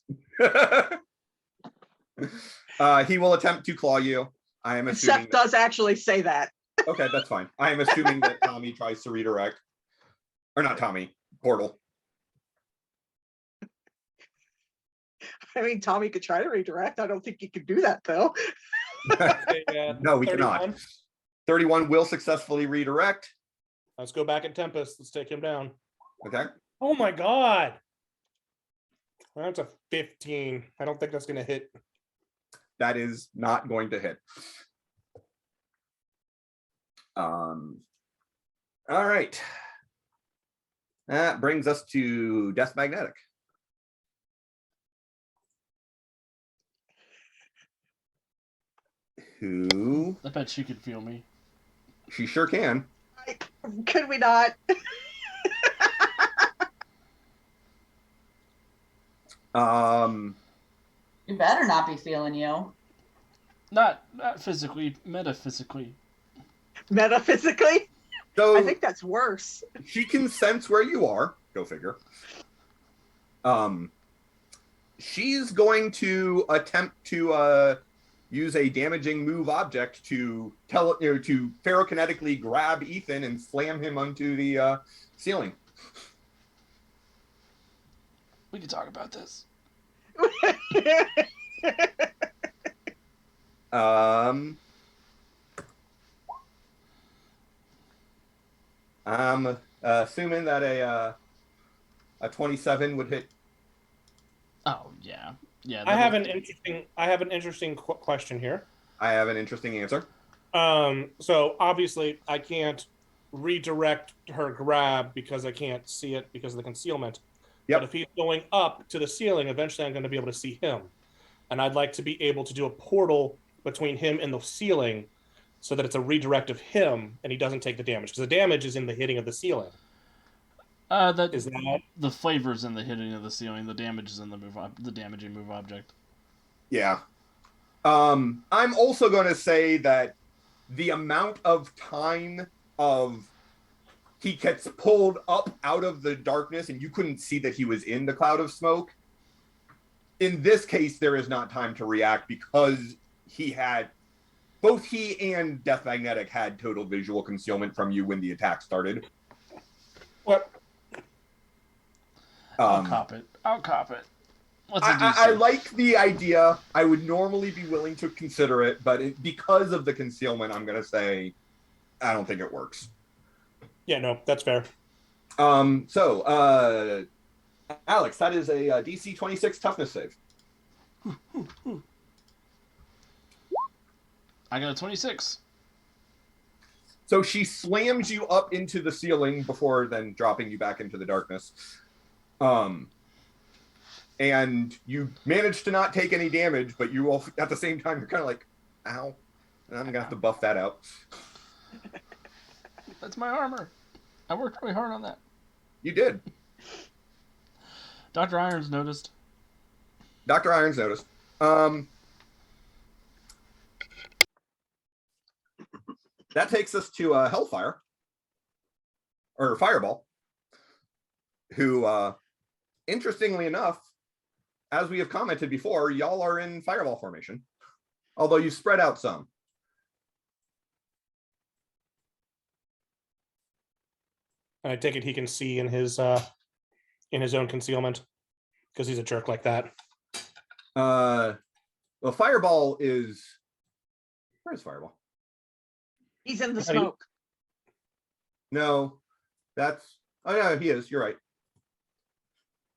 Speaker 2: He will attempt to claw you. I am assuming.
Speaker 4: Seth does actually say that.
Speaker 2: Okay, that's fine. I am assuming that Tommy tries to redirect. Or not Tommy, Portal.
Speaker 4: I mean, Tommy could try to redirect. I don't think he could do that, though.
Speaker 2: No, we
Speaker 5: 31.
Speaker 2: cannot. 31 will successfully redirect.
Speaker 5: Let's go back at Tempest. Let's take him down.
Speaker 2: Okay.
Speaker 5: Oh my god. That's a 15. I don't think that's going to hit.
Speaker 2: That is not going to hit. All right. That brings us to Death Magnetic. Who?
Speaker 1: I bet she could feel me.
Speaker 2: She sure can.
Speaker 4: Could we not?
Speaker 3: You better not be feeling you.
Speaker 1: Not physically, metaphysically.
Speaker 4: Metaphysically?
Speaker 2: So
Speaker 4: I think that's worse.
Speaker 2: she can sense where you are. Go figure. She's going to attempt to use a damaging move object to to ferrokinetically grab Ethan and slam him onto the ceiling.
Speaker 1: We can talk about this.
Speaker 2: I'm assuming that a 27 would hit.
Speaker 1: Oh yeah, yeah.
Speaker 5: I have an interesting question here.
Speaker 2: I have an interesting answer.
Speaker 5: So obviously I can't redirect her grab because I can't see it because of the concealment.
Speaker 2: Yep.
Speaker 5: But if he's going up to the ceiling, eventually I'm going to be able to see him. And I'd like to be able to do a portal between him and the ceiling so that it's a redirect of him and he doesn't take the damage. Because the damage is in the hitting of the ceiling. Is that
Speaker 1: the flavors in the hitting of the ceiling? The damage is in the damaging move object.
Speaker 2: Yeah. I'm also going to say that the amount of time of he gets pulled up out of the darkness and you couldn't see that he was in the cloud of smoke. In this case, there is not time to react because both he and Death Magnetic had total visual concealment from you when the attack started.
Speaker 5: what?
Speaker 1: I'll cop it. What's the DC?
Speaker 2: I like the idea. I would normally be willing to consider it, but because of the concealment, I'm going to say I don't think it works.
Speaker 5: Yeah, no, that's fair.
Speaker 2: So, Alex, that is a DC 26 toughness save.
Speaker 1: I got a 26.
Speaker 2: So she slams you up into the ceiling before then dropping you back into the darkness. And you manage to not take any damage, but you all, at the same time, you're kind of like, ow. And I'm going to have to buff that out.
Speaker 1: That's my armor. I worked really hard on that.
Speaker 2: You did.
Speaker 1: Dr. Irons noticed.
Speaker 2: Dr. Irons noticed. That takes us to Hellfire. Or Fireball. Who, interestingly enough, as we have commented before, y'all are in Fireball formation. Although you spread out some.
Speaker 5: And I take it he can see in his own concealment because he's a jerk like that.
Speaker 2: Well, Fireball is. Where is Fireball?
Speaker 4: He's in the smoke.
Speaker 2: No, that's. Oh yeah, he is. You're right.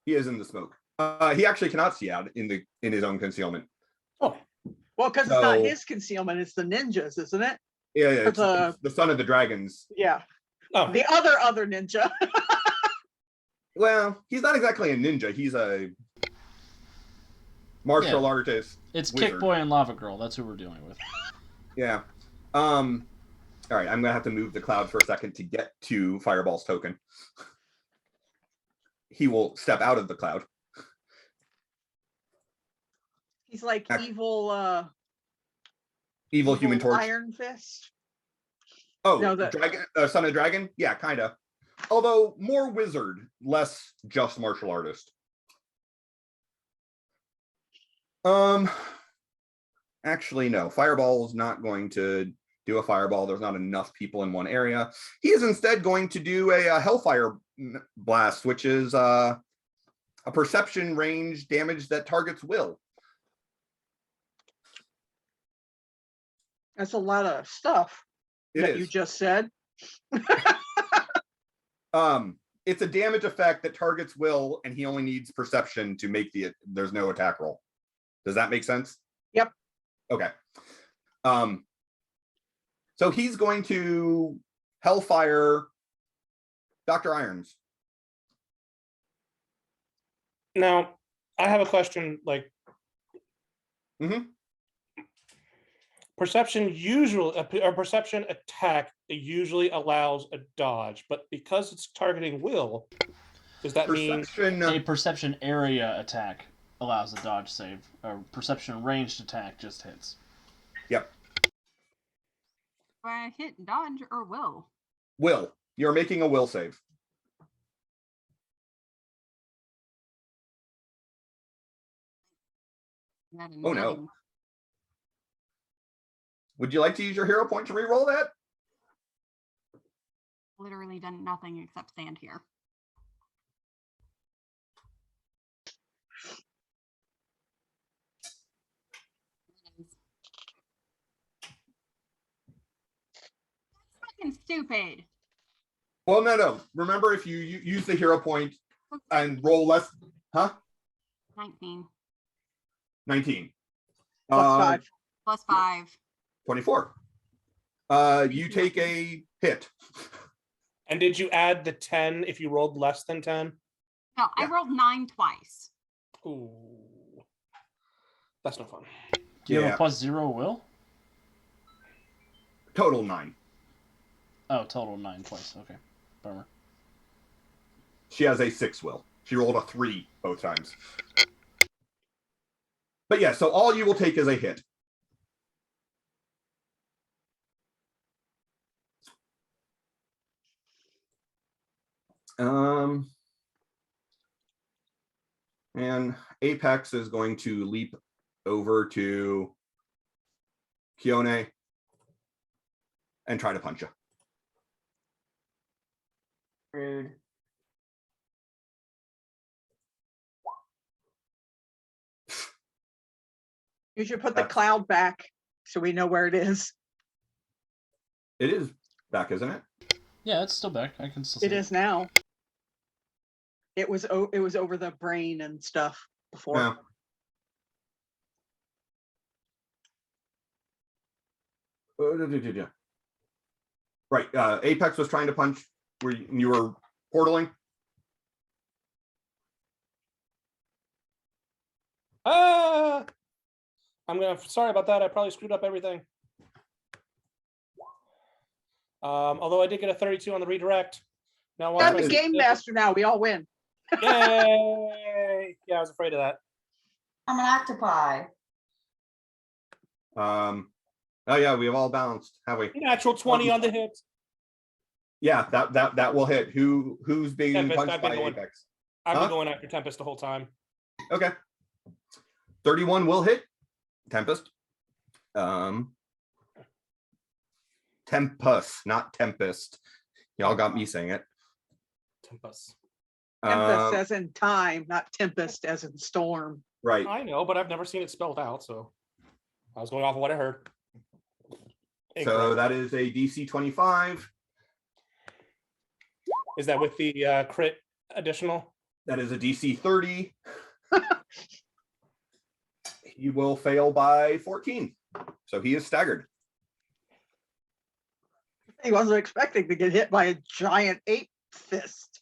Speaker 2: He is in the smoke. He actually cannot see out in his own concealment.
Speaker 5: Oh,
Speaker 4: Well, because it's not his concealment; it's the ninjas, isn't it?
Speaker 2: Yeah, it's the son of the dragons.
Speaker 4: Yeah.
Speaker 5: oh,
Speaker 4: The other ninja.
Speaker 2: Well, he's not exactly a ninja. He's a martial artist.
Speaker 1: It's
Speaker 2: wizard.
Speaker 1: Kick Boy and Lava Girl. That's who we're dealing with.
Speaker 2: Yeah. All right, I'm gonna have to move the cloud for a second to get to Fireball's token. He will step out of the cloud.
Speaker 4: He's like evil
Speaker 2: Human Torch.
Speaker 4: Iron Fist.
Speaker 2: Oh,
Speaker 4: No,
Speaker 2: dragon, son of dragon. Yeah, kind of. Although more wizard, less just martial artist. Actually, no. Fireball is not going to do a fireball. There's not enough people in one area. He is instead going to do a Hellfire blast, which is a perception range damage that targets will.
Speaker 4: That's a lot of stuff you just said.
Speaker 2: It's a damage effect that targets will, and he only needs perception to make there's no attack roll. Does that make sense?
Speaker 4: Yep.
Speaker 2: Okay. So he's going to Hellfire Dr. Irons.
Speaker 5: now I have a question. Like, perception perception attack usually allows a dodge, but because it's targeting will, does that mean
Speaker 1: a perception area attack allows a dodge save? A perception ranged attack just hits.
Speaker 2: Yep.
Speaker 6: Do I hit dodge or will?
Speaker 2: Will. You're making a will save. Oh no. Would you like to use your hero point to re-roll that?
Speaker 6: Literally done nothing except stand here. That's fucking stupid.
Speaker 2: Well, no. Remember, if you use the hero point and roll less,
Speaker 6: 19.
Speaker 2: 19.
Speaker 4: +5.
Speaker 6: +5.
Speaker 2: 24. You take a hit.
Speaker 5: And did you add the 10 if you rolled less than 10?
Speaker 6: No, I rolled 9 twice.
Speaker 5: Ooh. That's no fun.
Speaker 1: Do you have a +0 will?
Speaker 2: Total 9.
Speaker 1: Oh, total 9 twice. Okay. Bummer.
Speaker 2: She has a 6 will. She rolled a 3 both times. But yeah, so all you will take is a hit. And Apex is going to leap over to Kione and try to punch you.
Speaker 3: Rude.
Speaker 4: You should put the
Speaker 2: That's-
Speaker 4: cloud back so we know where it is.
Speaker 2: It is back, isn't it?
Speaker 1: Yeah, it's still back. I can still see
Speaker 4: It is now. It was over the brain and stuff before.
Speaker 2: Yeah. Right. Apex was trying to punch where you were portaling.
Speaker 5: Sorry about that. I probably screwed up everything. Although I did get a 32 on the redirect. Now watch
Speaker 4: I'm
Speaker 5: my
Speaker 4: the game master now. We all win.
Speaker 5: Yay! Yeah, I was afraid of that.
Speaker 3: I'm an octopi.
Speaker 2: Oh yeah, we have all balanced, have we?
Speaker 5: Natural 20 on the hit.
Speaker 2: Yeah, that will hit. Who's being
Speaker 5: Tempest,
Speaker 2: punched
Speaker 5: I've
Speaker 2: by
Speaker 5: been going-
Speaker 2: Apex?
Speaker 5: I've
Speaker 2: Huh?
Speaker 5: been going after Tempest the whole time.
Speaker 2: Okay. 31 will hit. Tempest. Tempest, not Tempest. Y'all got me saying it.
Speaker 5: Tempest.
Speaker 4: Tempest as in time, not tempest as in storm.
Speaker 2: Right.
Speaker 5: I know, but I've never seen it spelled out, so I was going off of what I heard.
Speaker 2: So that is a DC 25.
Speaker 5: Is that with the crit additional?
Speaker 2: That is a DC 30. He will fail by 14. So he is staggered.
Speaker 4: He wasn't expecting to get hit by a giant ape fist.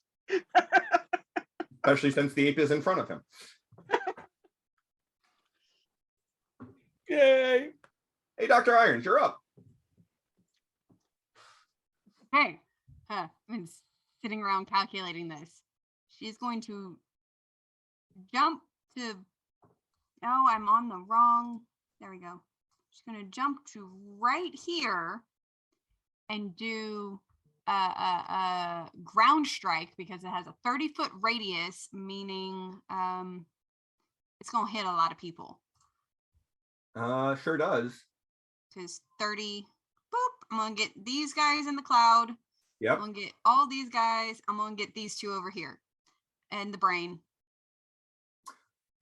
Speaker 2: Especially since the ape is in front of him.
Speaker 5: Yay!
Speaker 2: Hey, Dr. Irons, you're up.
Speaker 6: Hey, I've been sitting around calculating this. She's going to jump to. Oh, I'm on the wrong. There we go. She's going to jump to right here and do a ground strike because it has a 30-foot radius, meaning it's going to hit a lot of people.
Speaker 2: Sure does.
Speaker 6: Because 30, boop, I'm going to get these guys in the cloud.
Speaker 2: Yep.
Speaker 6: I'm going to get all these guys. I'm going to get these two over here. And the brain.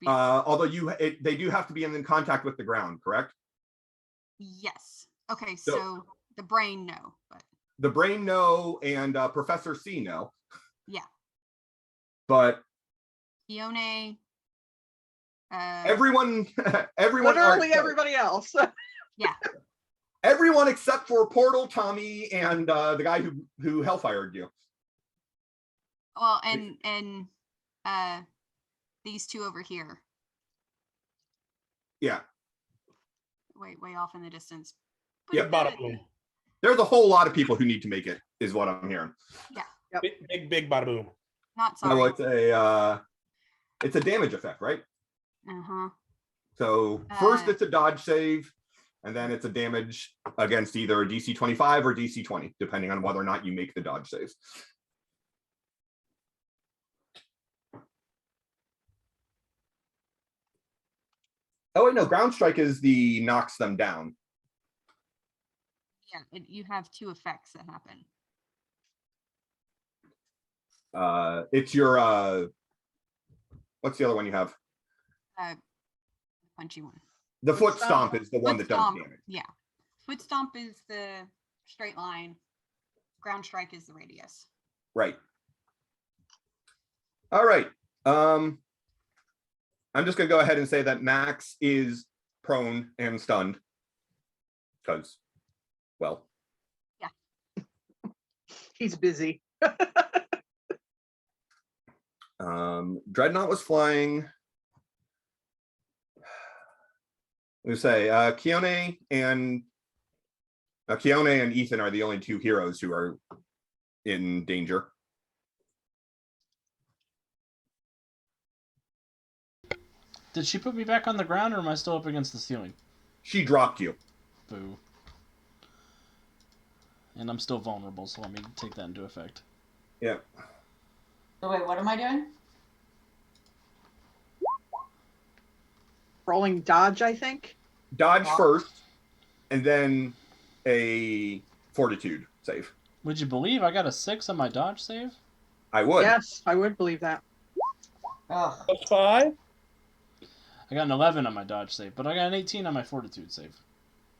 Speaker 2: Although they do have to be in contact with the ground, correct?
Speaker 6: Yes. Okay, so the brain, no. But
Speaker 2: the brain, no, and Professor C, no.
Speaker 6: yeah.
Speaker 2: But
Speaker 6: Ione.
Speaker 2: everyone,
Speaker 4: Literally everybody else.
Speaker 6: Yeah.
Speaker 2: Everyone except for Portal, Tommy, and the guy who hellfired you.
Speaker 6: Well, and these two over here.
Speaker 2: Yeah.
Speaker 6: Way off in the distance.
Speaker 2: Yeah,
Speaker 5: bada boom.
Speaker 2: There's a whole lot of people who need to make it, is what I'm hearing.
Speaker 6: Yeah.
Speaker 5: Big bada boom.
Speaker 6: Not sorry.
Speaker 2: No, it's a damage effect, right?
Speaker 6: Uh-huh.
Speaker 2: So first it's a dodge save, and then it's a damage against either DC 25 or DC 20, depending on whether or not you make the dodge saves. Oh wait, no, ground strike is the knocks them down.
Speaker 6: Yeah, you have two effects that happen.
Speaker 2: It's your what's the other one you have?
Speaker 6: Punchy one.
Speaker 2: The foot stomp is the one that does damage.
Speaker 6: Yeah. Foot stomp is the straight line. Ground strike is the radius.
Speaker 2: Right. All right. I'm just gonna go ahead and say that Max is prone and stunned. Because, well.
Speaker 6: Yeah.
Speaker 4: He's busy.
Speaker 2: Dreadnought was flying. We say Keone and Ethan are the only two heroes who are in danger.
Speaker 1: Did she put me back on the ground, or am I still up against the ceiling?
Speaker 2: She dropped you.
Speaker 1: Boo. And I'm still vulnerable, so let me take that into effect.
Speaker 2: Yeah.
Speaker 3: So wait, what am I doing?
Speaker 4: Rolling dodge, I think.
Speaker 2: Dodge first, and then a fortitude save.
Speaker 1: Would you believe I got a 6 on my dodge save?
Speaker 2: I would.
Speaker 4: Yes, I would believe that.
Speaker 3: Ugh.
Speaker 5: +5.
Speaker 1: I got an 11 on my dodge save, but I got an 18 on my fortitude save.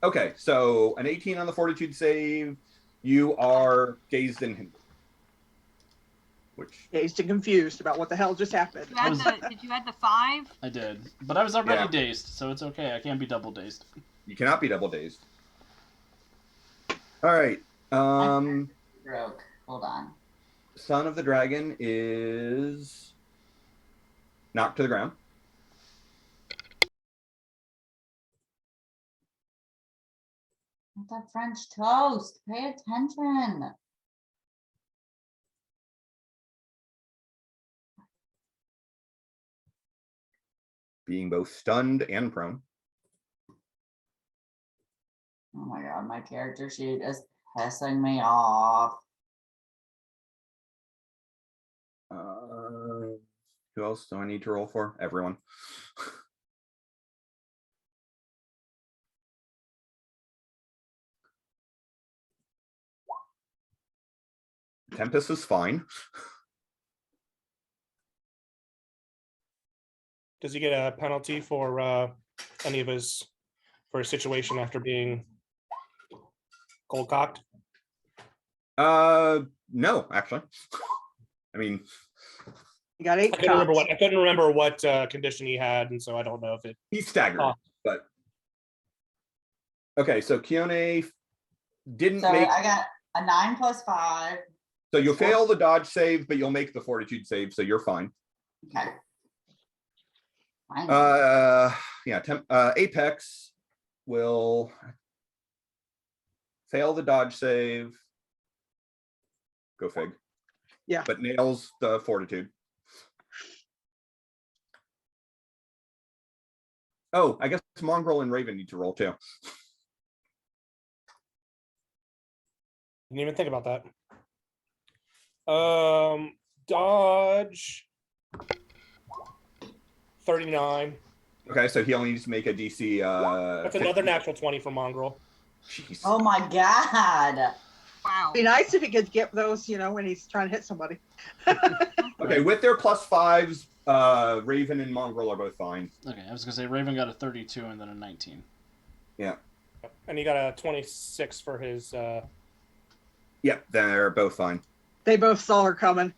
Speaker 2: Okay, so an 18 on the fortitude save. You are dazed and hindered. Which
Speaker 4: Dazed and confused about what the hell just happened.
Speaker 6: Did you add the 5?
Speaker 1: I did, but I was already
Speaker 2: Yeah.
Speaker 1: dazed, so it's okay. I can't be double dazed.
Speaker 2: you cannot be double dazed. All right.
Speaker 3: Broke. Hold on.
Speaker 2: Son of the Dragon is knocked to the ground.
Speaker 3: That French toast. Pay attention.
Speaker 2: Being both stunned and prone.
Speaker 3: Oh my god, my character sheet is pissing me off.
Speaker 2: Who else do I need to roll for? Everyone. Tempest is fine.
Speaker 5: Does he get a penalty for any of his for a situation after being cold cocked?
Speaker 2: No, actually. I mean,
Speaker 4: You got 8
Speaker 5: I couldn't
Speaker 4: cocks.
Speaker 5: remember what condition he had, and so I don't know if it.
Speaker 2: he's staggered,
Speaker 5: Oh.
Speaker 2: but okay. So Keone didn't
Speaker 3: So
Speaker 2: make.
Speaker 3: I got a 9 plus 5.
Speaker 2: So you'll fail the dodge save, but you'll make the fortitude save, so you're fine.
Speaker 3: Okay. Fine.
Speaker 2: Yeah. Apex will fail the dodge save. Go fig.
Speaker 4: Yeah.
Speaker 2: But nails the fortitude. Oh, I guess Mongrel and Raven need to roll too.
Speaker 5: Didn't even think about that. Dodge 39.
Speaker 2: Okay, so he only needs to make a DC.
Speaker 5: That's another natural 20 for Mongrel.
Speaker 2: Jeez.
Speaker 3: Oh my god.
Speaker 6: Wow.
Speaker 4: Be nice if he could get those, when he's trying to hit somebody.
Speaker 2: Okay, with their +5s, Raven and Mongrel are both fine.
Speaker 1: Okay, I was gonna say Raven got a 32 and then a 19.
Speaker 2: Yeah.
Speaker 5: And he got a 26 for his.
Speaker 2: Yep, they're both fine.
Speaker 4: They both saw her coming.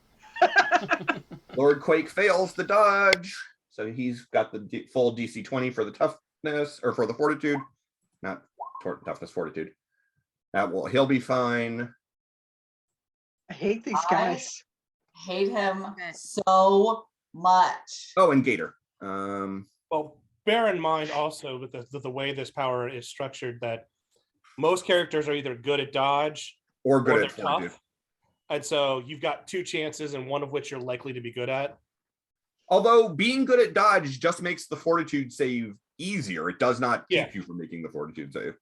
Speaker 2: Lord Quake fails the dodge, so he's got the full DC 20 for the toughness, or for the fortitude. Not toughness, fortitude. He'll be fine.
Speaker 4: I hate these guys.
Speaker 3: Hate him so much.
Speaker 2: Oh, and Gator.
Speaker 5: Well, bear in mind also with the way this power is structured that most characters are either good at dodge
Speaker 2: Or good
Speaker 5: or
Speaker 2: at
Speaker 5: they're
Speaker 2: fortitude.
Speaker 5: tough. And so you've got 2 chances, and one of which you're likely to be good at.
Speaker 2: Although being good at dodge just makes the fortitude save easier. It does not keep you from making the fortitude save.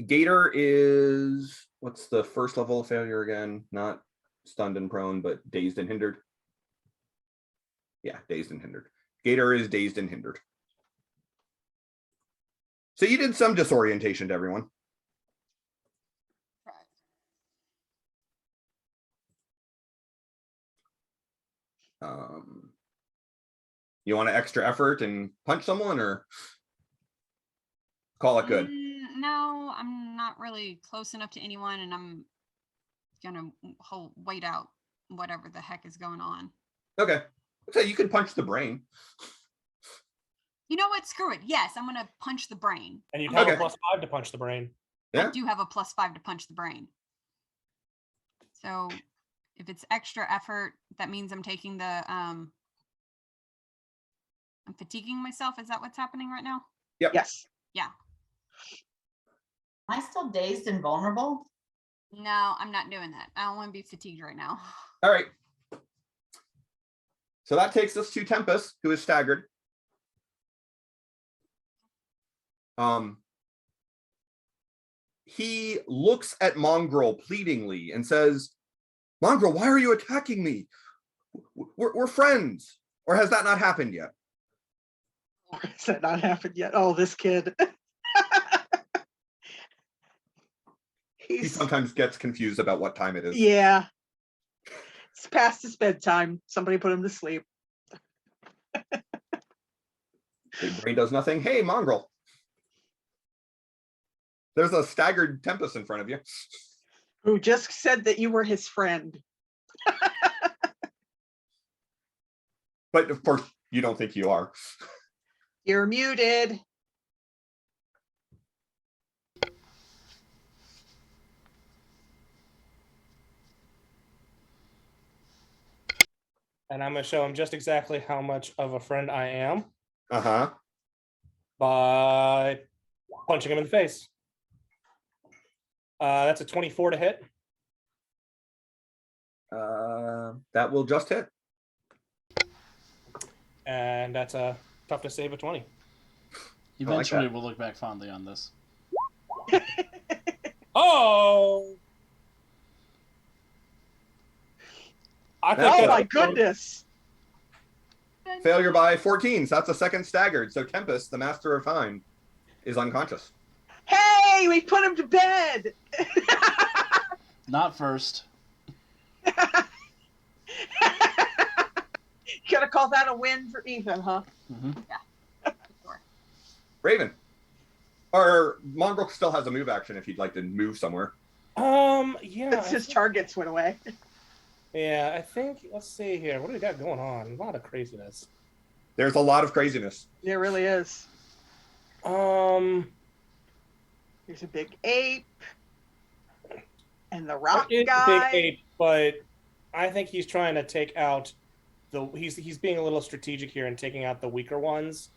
Speaker 2: Gator is, what's the first level of failure again? Not stunned and prone, but dazed and hindered. Yeah, dazed and hindered. Gator is dazed and hindered. So you did some disorientation to everyone. You want an extra effort and punch someone, or call it good?
Speaker 6: No, I'm not really close enough to anyone, and I'm gonna wait out whatever the heck is going on.
Speaker 2: Okay, so you can punch the brain.
Speaker 6: You know what? Screw it. Yes, I'm gonna punch the brain.
Speaker 5: And you have
Speaker 2: Okay.
Speaker 5: a +5 to punch the brain.
Speaker 2: Yeah.
Speaker 6: I do have a +5 to punch the brain. So if it's extra effort, that means I'm taking the I'm fatiguing myself. Is that what's happening right now?
Speaker 2: Yep.
Speaker 4: Yes.
Speaker 6: Yeah.
Speaker 3: Am I still dazed and vulnerable?
Speaker 6: No, I'm not doing that. I don't want to be fatigued right now.
Speaker 2: All right. So that takes us to Tempest, who is staggered. He looks at Mongrel pleadingly and says, Mongrel, why are you attacking me? We're friends. Or has that not happened yet?
Speaker 4: Has that not happened yet? Oh, this kid.
Speaker 2: He sometimes gets confused about what time it is.
Speaker 4: Yeah. It's past his bedtime. Somebody put him to sleep.
Speaker 2: Big brain does nothing. Hey, mongrel. There's a staggered Tempest in front of you.
Speaker 4: Who just said that you were his friend.
Speaker 2: But of course, you don't think you are.
Speaker 4: You're muted.
Speaker 5: And I'm going to show him just exactly how much of a friend I am
Speaker 2: Uh-huh.
Speaker 5: by punching him in the face. That's a 24 to hit.
Speaker 2: That will just hit.
Speaker 5: And that's a toughness save of 20.
Speaker 1: Eventually, we'll look back fondly on this.
Speaker 5: Oh!
Speaker 4: Oh my goodness.
Speaker 2: Failure by 14. So that's a second staggered. So Tempest, the master of time, is unconscious.
Speaker 4: Hey, we put him to bed.
Speaker 1: Not first.
Speaker 4: Gotta call that a win for Ethan, huh?
Speaker 1: Mm-hmm.
Speaker 3: Yeah. Sure.
Speaker 2: Raven. Or Mongrel still has a move action if you'd like to move somewhere.
Speaker 5: Yeah.
Speaker 4: His targets went away.
Speaker 5: Yeah, I think, let's see here. What do we got going on? A lot of craziness.
Speaker 2: There's a lot of craziness.
Speaker 4: There really is. There's a big ape. And the rock
Speaker 5: It is
Speaker 4: guy.
Speaker 5: a big ape, but I think he's trying to take out he's being a little strategic here and taking out the weaker ones.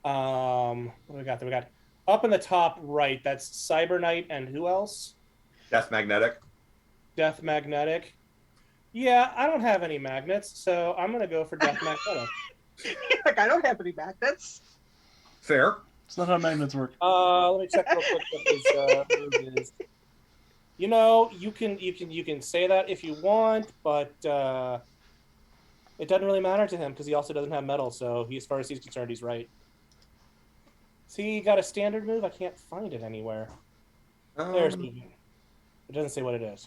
Speaker 5: What do we got there? We got up in the top right, that's Cyber Knight and who else?
Speaker 2: Death Magnetic.
Speaker 5: Death Magnetic. Yeah, I don't have any magnets, so I'm gonna go for Death Magnetic.
Speaker 4: Like, I don't have any magnets.
Speaker 2: Fair.
Speaker 1: It's not how magnets work.
Speaker 5: Let me check real quick what his move is. You know, you can say that if you want, but it doesn't really matter to him because he also doesn't have metal. So as far as he's concerned, he's right. See, he got a standard move. I can't find it anywhere. There's movement. It doesn't say what it is.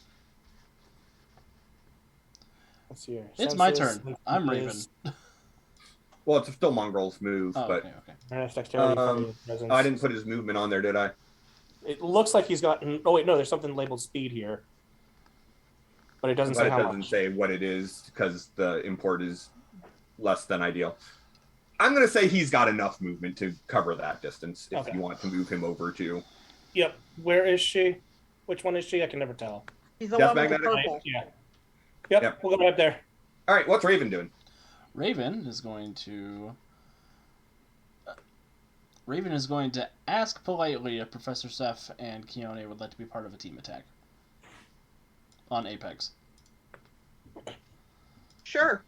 Speaker 5: Let's see here.
Speaker 1: It's my turn. I'm Raven.
Speaker 2: Well, it's still Mongrel's move,
Speaker 1: Oh,
Speaker 2: but
Speaker 1: okay.
Speaker 5: Dexterity,
Speaker 2: I didn't put his movement on there, did I?
Speaker 5: It looks like he's got. Oh wait, no. There's something labeled speed here, but it doesn't
Speaker 2: But
Speaker 5: say
Speaker 2: it
Speaker 5: how
Speaker 2: doesn't
Speaker 5: much.
Speaker 2: say what it is because the import is less than ideal. I'm going to say he's got enough movement to cover that distance if
Speaker 5: Okay.
Speaker 2: you want to move him over to.
Speaker 5: Yep. Where is she? Which one is she? I can never tell.
Speaker 4: He's the
Speaker 2: Death
Speaker 4: one with the
Speaker 2: Magnetic?
Speaker 4: purple.
Speaker 5: Yeah. Yep. We'll go right up there.
Speaker 2: All right, what's Raven doing?
Speaker 1: Raven is going to ask politely if Professor Seth and Keone would like to be part of a team attack on Apex.
Speaker 4: Sure.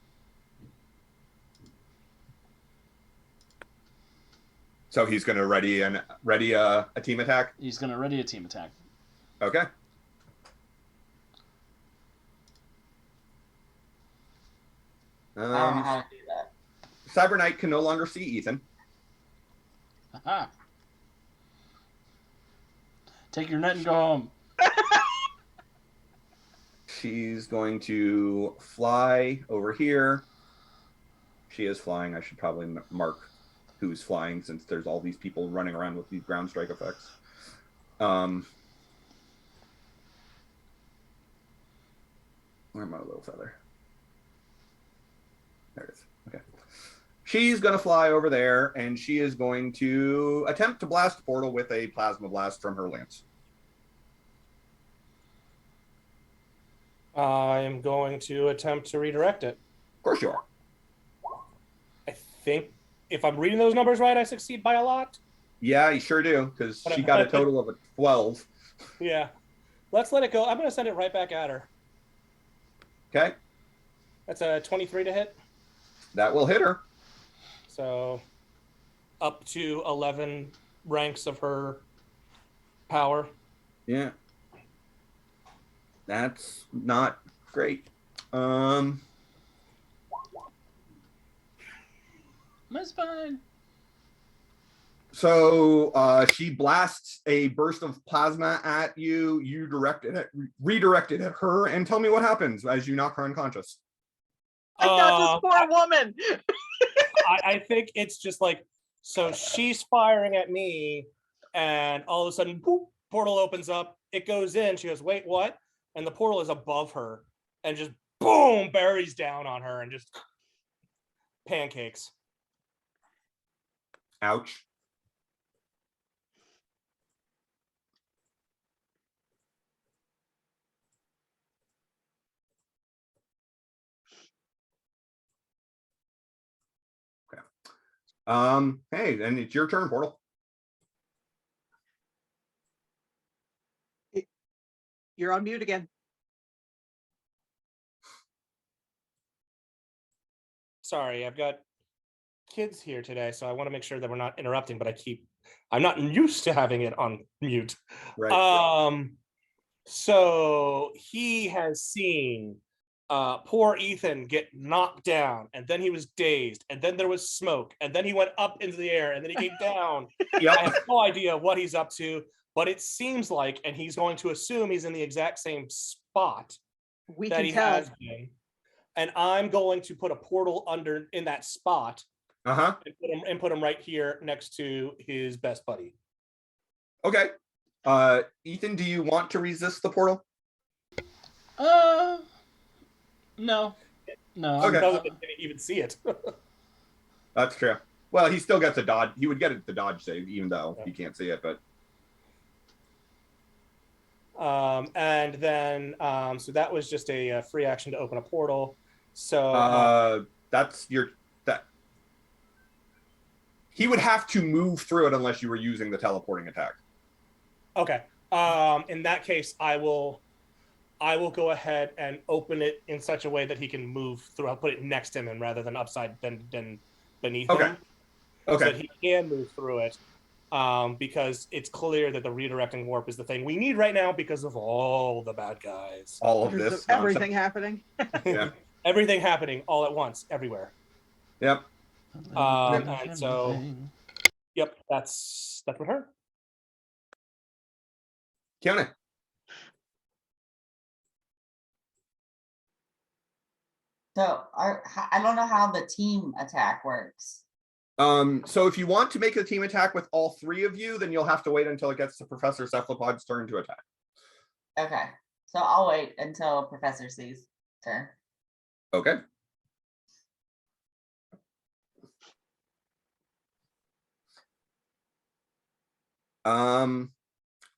Speaker 2: So he's going to ready a team attack?
Speaker 1: He's going to ready a team attack.
Speaker 2: Okay.
Speaker 3: I don't know how to do that.
Speaker 2: Cyber Knight can no longer see Ethan.
Speaker 1: Aha. Take your net and go home.
Speaker 2: She's going to fly over here. She is flying. I should probably mark who's flying since there's all these people running around with these ground strike effects. Where's my little feather? There it is. Okay. She's going to fly over there, and she is going to attempt to blast a portal with a plasma blast from her lance.
Speaker 5: I'm going to attempt to redirect it.
Speaker 2: Of course you are.
Speaker 5: I think if I'm reading those numbers right, I succeed by a lot.
Speaker 2: Yeah, you sure do, because she got a total of a 12.
Speaker 5: Yeah. Let's let it go. I'm going to send it right back at her.
Speaker 2: Okay.
Speaker 5: That's a 23 to hit.
Speaker 2: That will hit her.
Speaker 5: So up to 11 ranks of her power.
Speaker 2: Yeah. That's not great.
Speaker 1: That's fine.
Speaker 2: So she blasts a burst of plasma at you. You redirect it at her, and tell me what happens as you knock her unconscious.
Speaker 4: I got this poor woman.
Speaker 5: I think it's just like, so she's firing at me, and all of a sudden, boop, portal opens up. It goes in. She goes, wait, what? And the portal is above her, and just boom, buries down on her, and just pancakes.
Speaker 2: Ouch. Okay. Hey, and it's your turn, Portal.
Speaker 4: You're on mute again.
Speaker 5: Sorry, I've got kids here today, so I want to make sure that we're not interrupting, but I'm not used to having it on mute.
Speaker 2: Right.
Speaker 5: So he has seen poor Ethan get knocked down, and then he was dazed, and then there was smoke, and then he went up into the air, and then he came down.
Speaker 2: Yep.
Speaker 5: I have no idea what he's up to, but it seems like, and he's going to assume he's in the exact same spot
Speaker 4: We
Speaker 5: that
Speaker 4: can
Speaker 5: he
Speaker 4: tell.
Speaker 5: has been. And I'm going to put a portal under in that spot
Speaker 2: Uh-huh.
Speaker 5: and put him right here next to his best buddy.
Speaker 2: Okay. Ethan, do you want to resist the portal?
Speaker 1: No.
Speaker 2: Okay.
Speaker 5: Doesn't even see it.
Speaker 2: That's true. Well, he still gets a dodge. He would get it the dodge save, even though he can't see it, but
Speaker 5: And then so that was just a free action to open a portal. So
Speaker 2: he would have to move through it unless you were using the teleporting attack.
Speaker 5: okay. In that case, I will go ahead and open it in such a way that he can move through. I'll put it next to him and rather than upside than beneath him. So that he can move through it. Because it's clear that the redirecting warp is the thing we need right now because of all the bad guys.
Speaker 2: All of this.
Speaker 4: Everything happening.
Speaker 2: Yeah.
Speaker 5: Everything happening all at once, everywhere.
Speaker 2: Yep.
Speaker 5: And so, yep, that's with her.
Speaker 2: Kiana.
Speaker 3: So I don't know how the team attack works.
Speaker 2: So if you want to make a team attack with all three of you, then you'll have to wait until it gets to Professor Cephalopod's turn to attack.
Speaker 3: Okay. So I'll wait until Professor C's turn.
Speaker 2: Okay.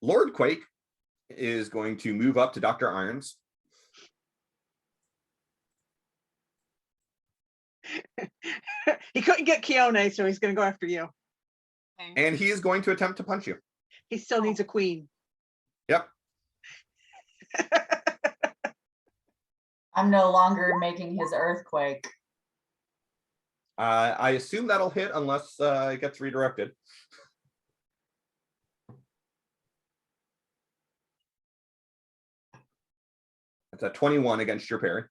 Speaker 2: Lord Quake is going to move up to Dr. Irons.
Speaker 4: He couldn't get Keone, so he's going to go after you.
Speaker 2: And he is going to attempt to punch you.
Speaker 4: He still needs a queen.
Speaker 2: Yep.
Speaker 3: I'm no longer making his earthquake.
Speaker 2: I assume that'll hit unless it gets redirected. That's a 21 against your parry.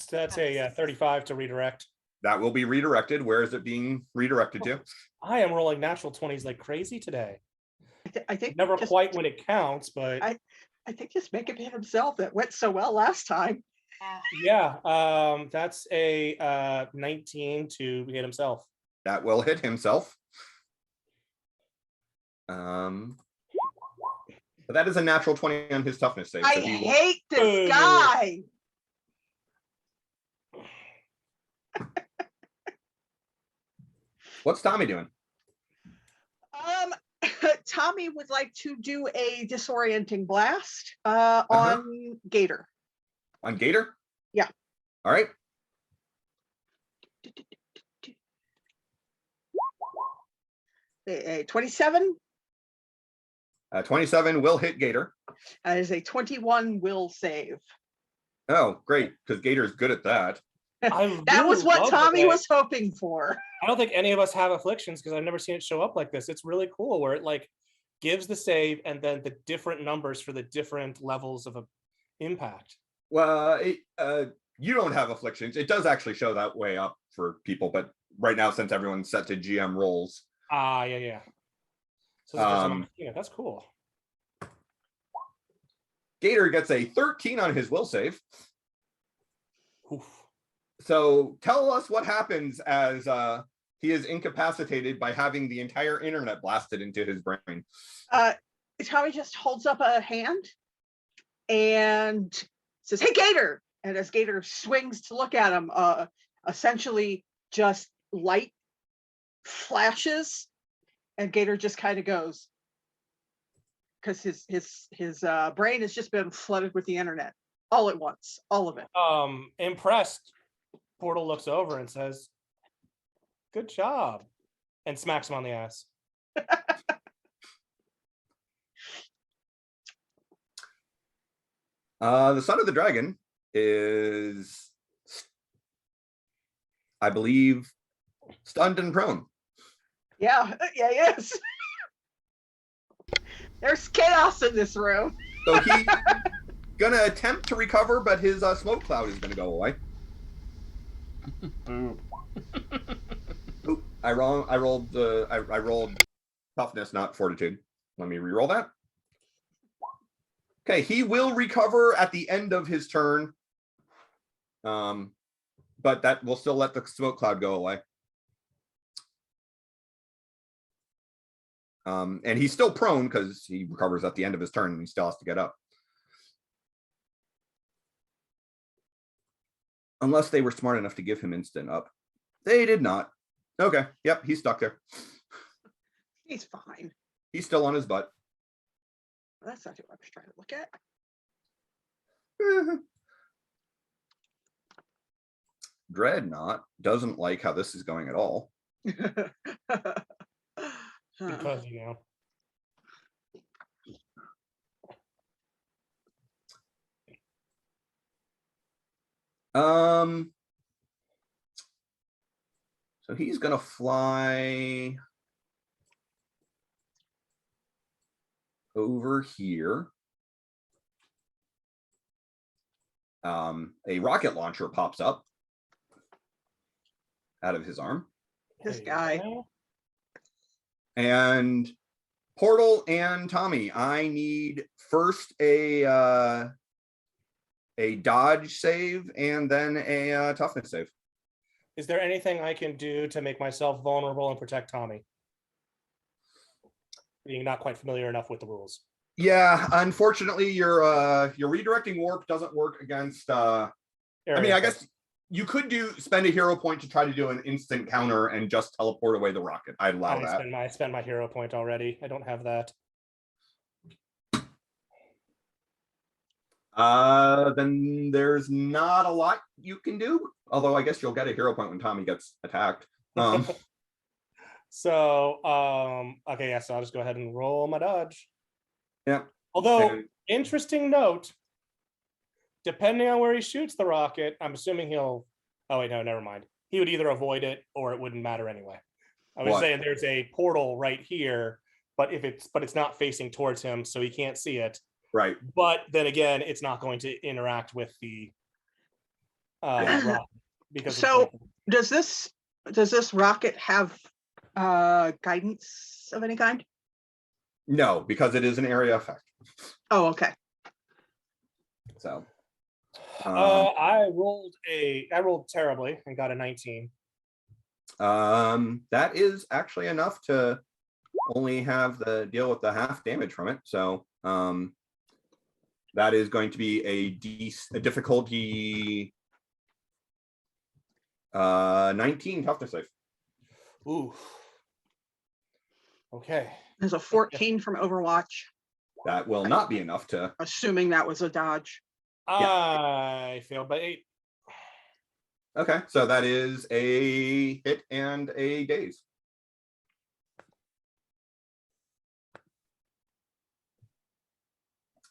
Speaker 5: So that's a 35 to redirect.
Speaker 2: That will be redirected. Where is it being redirected to?
Speaker 5: I am rolling natural 20s like crazy today.
Speaker 4: I think
Speaker 5: Never
Speaker 4: just,
Speaker 5: quite when it counts, but
Speaker 4: I think just make it himself. That went so well last time.
Speaker 5: yeah, that's a 19 to hit himself.
Speaker 2: That will hit himself. But that is a natural 20 on his toughness save.
Speaker 4: I
Speaker 2: So
Speaker 4: hate this guy.
Speaker 2: What's Tommy doing?
Speaker 4: Tommy would like to do a disorienting blast on Gator.
Speaker 2: On Gator?
Speaker 4: Yeah.
Speaker 2: All right.
Speaker 4: A 27.
Speaker 2: 27 will hit Gator.
Speaker 4: That is a 21 will save.
Speaker 2: Oh, great, because Gator's good at that.
Speaker 4: That was what Tommy was hoping for.
Speaker 5: I don't think any of us have afflictions because I've never seen it show up like this. It's really cool where it like gives the save and then the different numbers for the different levels of impact.
Speaker 2: Well, you don't have afflictions. It does actually show that way up for people, but right now, since everyone's set to GM rolls.
Speaker 5: Yeah. So that's cool.
Speaker 2: Gator gets a 13 on his will save.
Speaker 5: Oof.
Speaker 2: So tell us what happens as he is incapacitated by having the entire internet blasted into his brain.
Speaker 4: Tommy just holds up a hand and says, "Hey, Gator!" And as Gator swings to look at him, essentially just light flashes, and Gator just kind of goes, because his brain has just been flooded with the internet all at once, all of it.
Speaker 5: Impressed, Portal looks over and says, "Good job," and smacks him on the ass.
Speaker 2: The son of the dragon is, I believe, stunned and prone.
Speaker 4: Yeah, yes. There's chaos in this room.
Speaker 2: So he's gonna attempt to recover, but his smoke cloud is gonna go away.
Speaker 1: Boo.
Speaker 2: Oop, I rolled toughness, not fortitude. Let me re-roll that. Okay, he will recover at the end of his turn. But that will still let the smoke cloud go away. And he's still prone because he recovers at the end of his turn and he still has to get up. Unless they were smart enough to give him instant up. They did not. Okay, yep, he's stuck there.
Speaker 4: He's fine.
Speaker 2: He's still on his butt.
Speaker 4: That's not what I was trying to look at.
Speaker 2: Dreadnought doesn't like how this is going at all.
Speaker 5: Because, you know.
Speaker 2: So he's gonna fly over here. A rocket launcher pops up out of his arm.
Speaker 4: This guy.
Speaker 2: And Portal and Tommy, I need first a dodge save and then a toughness save.
Speaker 5: Is there anything I can do to make myself vulnerable and protect Tommy? Being not quite familiar enough with the rules.
Speaker 2: Yeah, unfortunately, your redirecting warp doesn't work against. I mean, I guess you could spend a hero point to try to do an instant counter and just teleport away the rocket. I'd allow that.
Speaker 5: I spent my hero point already. I don't have that.
Speaker 2: Then there's not a lot you can do. Although I guess you'll get a hero point when Tommy gets attacked.
Speaker 5: So okay, yeah. So I'll just go ahead and roll my dodge.
Speaker 2: Yeah.
Speaker 5: Although, interesting note, depending on where he shoots the rocket, I'm assuming he'll. Oh wait, no, never mind. He would either avoid it or it wouldn't matter anyway. I was saying there's a portal right here, but it's not facing towards him, so he can't see it.
Speaker 2: Right.
Speaker 5: But then again, it's not going to interact with the rocket because.
Speaker 4: So does this rocket have guidance of any kind?
Speaker 2: No, because it is an area effect.
Speaker 4: Oh, okay.
Speaker 2: So
Speaker 5: I rolled terribly and got a 19.
Speaker 2: That is actually enough to only have the deal with the half damage from it. So that is going to be a difficulty 19 toughness save.
Speaker 5: Ooh. Okay.
Speaker 4: There's a 14 from Overwatch.
Speaker 2: That will not be enough to.
Speaker 4: Assuming that was a dodge.
Speaker 5: I failed by 8.
Speaker 2: Okay, so that is a hit and a daze.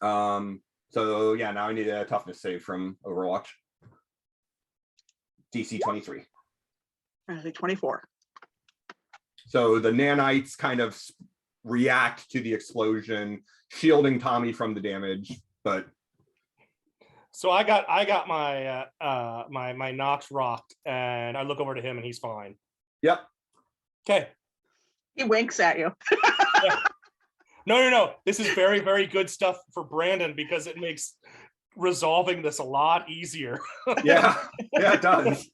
Speaker 2: So yeah, now I need a toughness save from Overwatch. DC 23.
Speaker 4: I think 24.
Speaker 2: So the nanites kind of react to the explosion, shielding Tommy from the damage, but.
Speaker 5: So I got my my Nox rocked, and I look over to him, and he's fine.
Speaker 2: Yep.
Speaker 5: Okay.
Speaker 4: He winks at you.
Speaker 5: Yeah. No. This is very, very good stuff for Brandon because it makes resolving this a lot easier.
Speaker 2: Yeah, it does.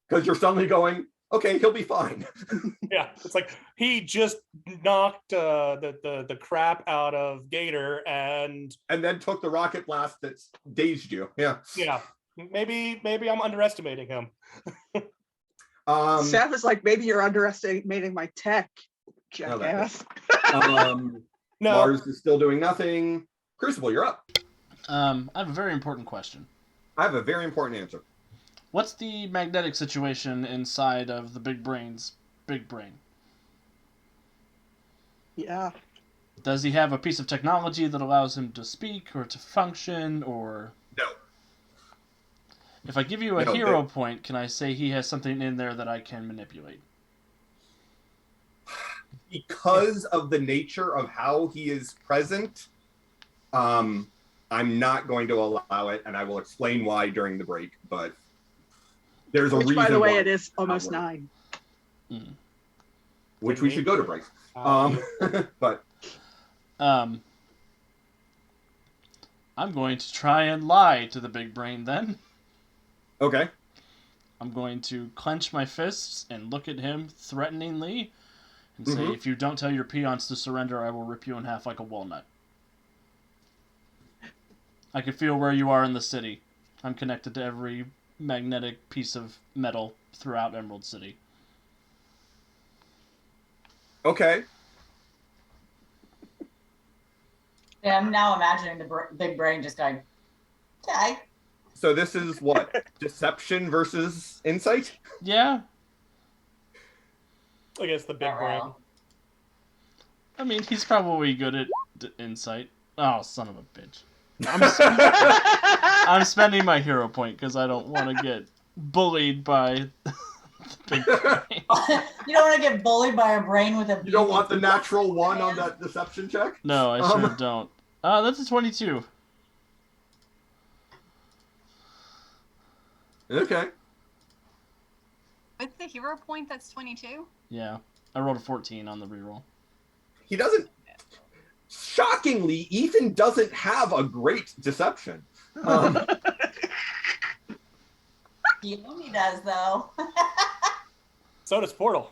Speaker 2: Because you're suddenly going, okay, he'll be fine.
Speaker 5: Yeah, it's like he just knocked the crap out of Gator, and
Speaker 2: then took the rocket blast that dazed you. Yeah.
Speaker 5: Maybe I'm underestimating him.
Speaker 4: Seth is like, maybe you're underestimating my tech, jackass.
Speaker 5: No.
Speaker 2: Mars is still doing nothing. Crucible, you're up.
Speaker 1: I have a very important question.
Speaker 2: I have a very important answer.
Speaker 1: What's the magnetic situation inside of the big brain's big brain?
Speaker 4: Yeah.
Speaker 1: Does he have a piece of technology that allows him to speak or to function, or...
Speaker 2: No.
Speaker 1: If I give you a hero point, can I say he has something in there that I can manipulate?
Speaker 2: Because of the nature of how he is present, I'm not going to allow it, and I will explain why during the break, but there's a reason
Speaker 4: by the way,
Speaker 2: why
Speaker 4: it is almost 9.
Speaker 2: Which we should go to break. But
Speaker 1: I'm going to try and lie to the big brain then.
Speaker 2: Okay.
Speaker 1: I'm going to clench my fists and look at him threateningly and say, if you don't tell your peons to surrender, I will rip you in half like a walnut. I can feel where you are in the city. I'm connected to every magnetic piece of metal throughout Emerald City.
Speaker 2: Okay.
Speaker 3: Yeah, I'm now imagining the big brain just going, okay.
Speaker 2: So this is what? Deception versus insight?
Speaker 1: Yeah.
Speaker 5: I guess the big brain.
Speaker 1: I mean, he's probably good at insight. Oh, son of a bitch. I'm spending my hero point because I don't want to get bullied by the big brain.
Speaker 3: You don't want to get bullied by a brain with a...
Speaker 2: You don't want the natural 1 on that deception check?
Speaker 1: No, I sure don't. That's a 22.
Speaker 2: Okay.
Speaker 7: With the hero point, that's 22?
Speaker 1: Yeah. I rolled a 14 on the reroll.
Speaker 2: He doesn't... Shockingly, Ethan doesn't have a great deception.
Speaker 3: He only does, though.
Speaker 5: So does Portal.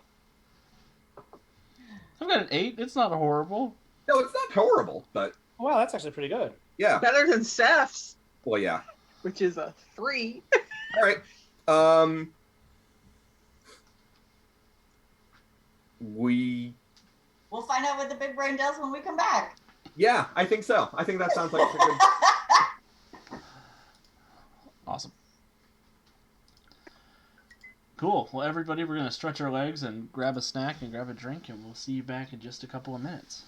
Speaker 1: I've got an 8. It's not horrible.
Speaker 2: No, it's not horrible, but...
Speaker 5: Wow, that's actually pretty good.
Speaker 2: Yeah.
Speaker 4: Better than Seth's.
Speaker 2: Well, yeah.
Speaker 4: Which is a 3.
Speaker 2: All right.
Speaker 3: We'll find out what the big brain does when we come back.
Speaker 2: Yeah, I think so. I think that sounds like a good...
Speaker 1: Awesome. Cool. Well, everybody, we're going to stretch our legs and grab a snack and grab a drink, and we'll see you back in just a couple of minutes.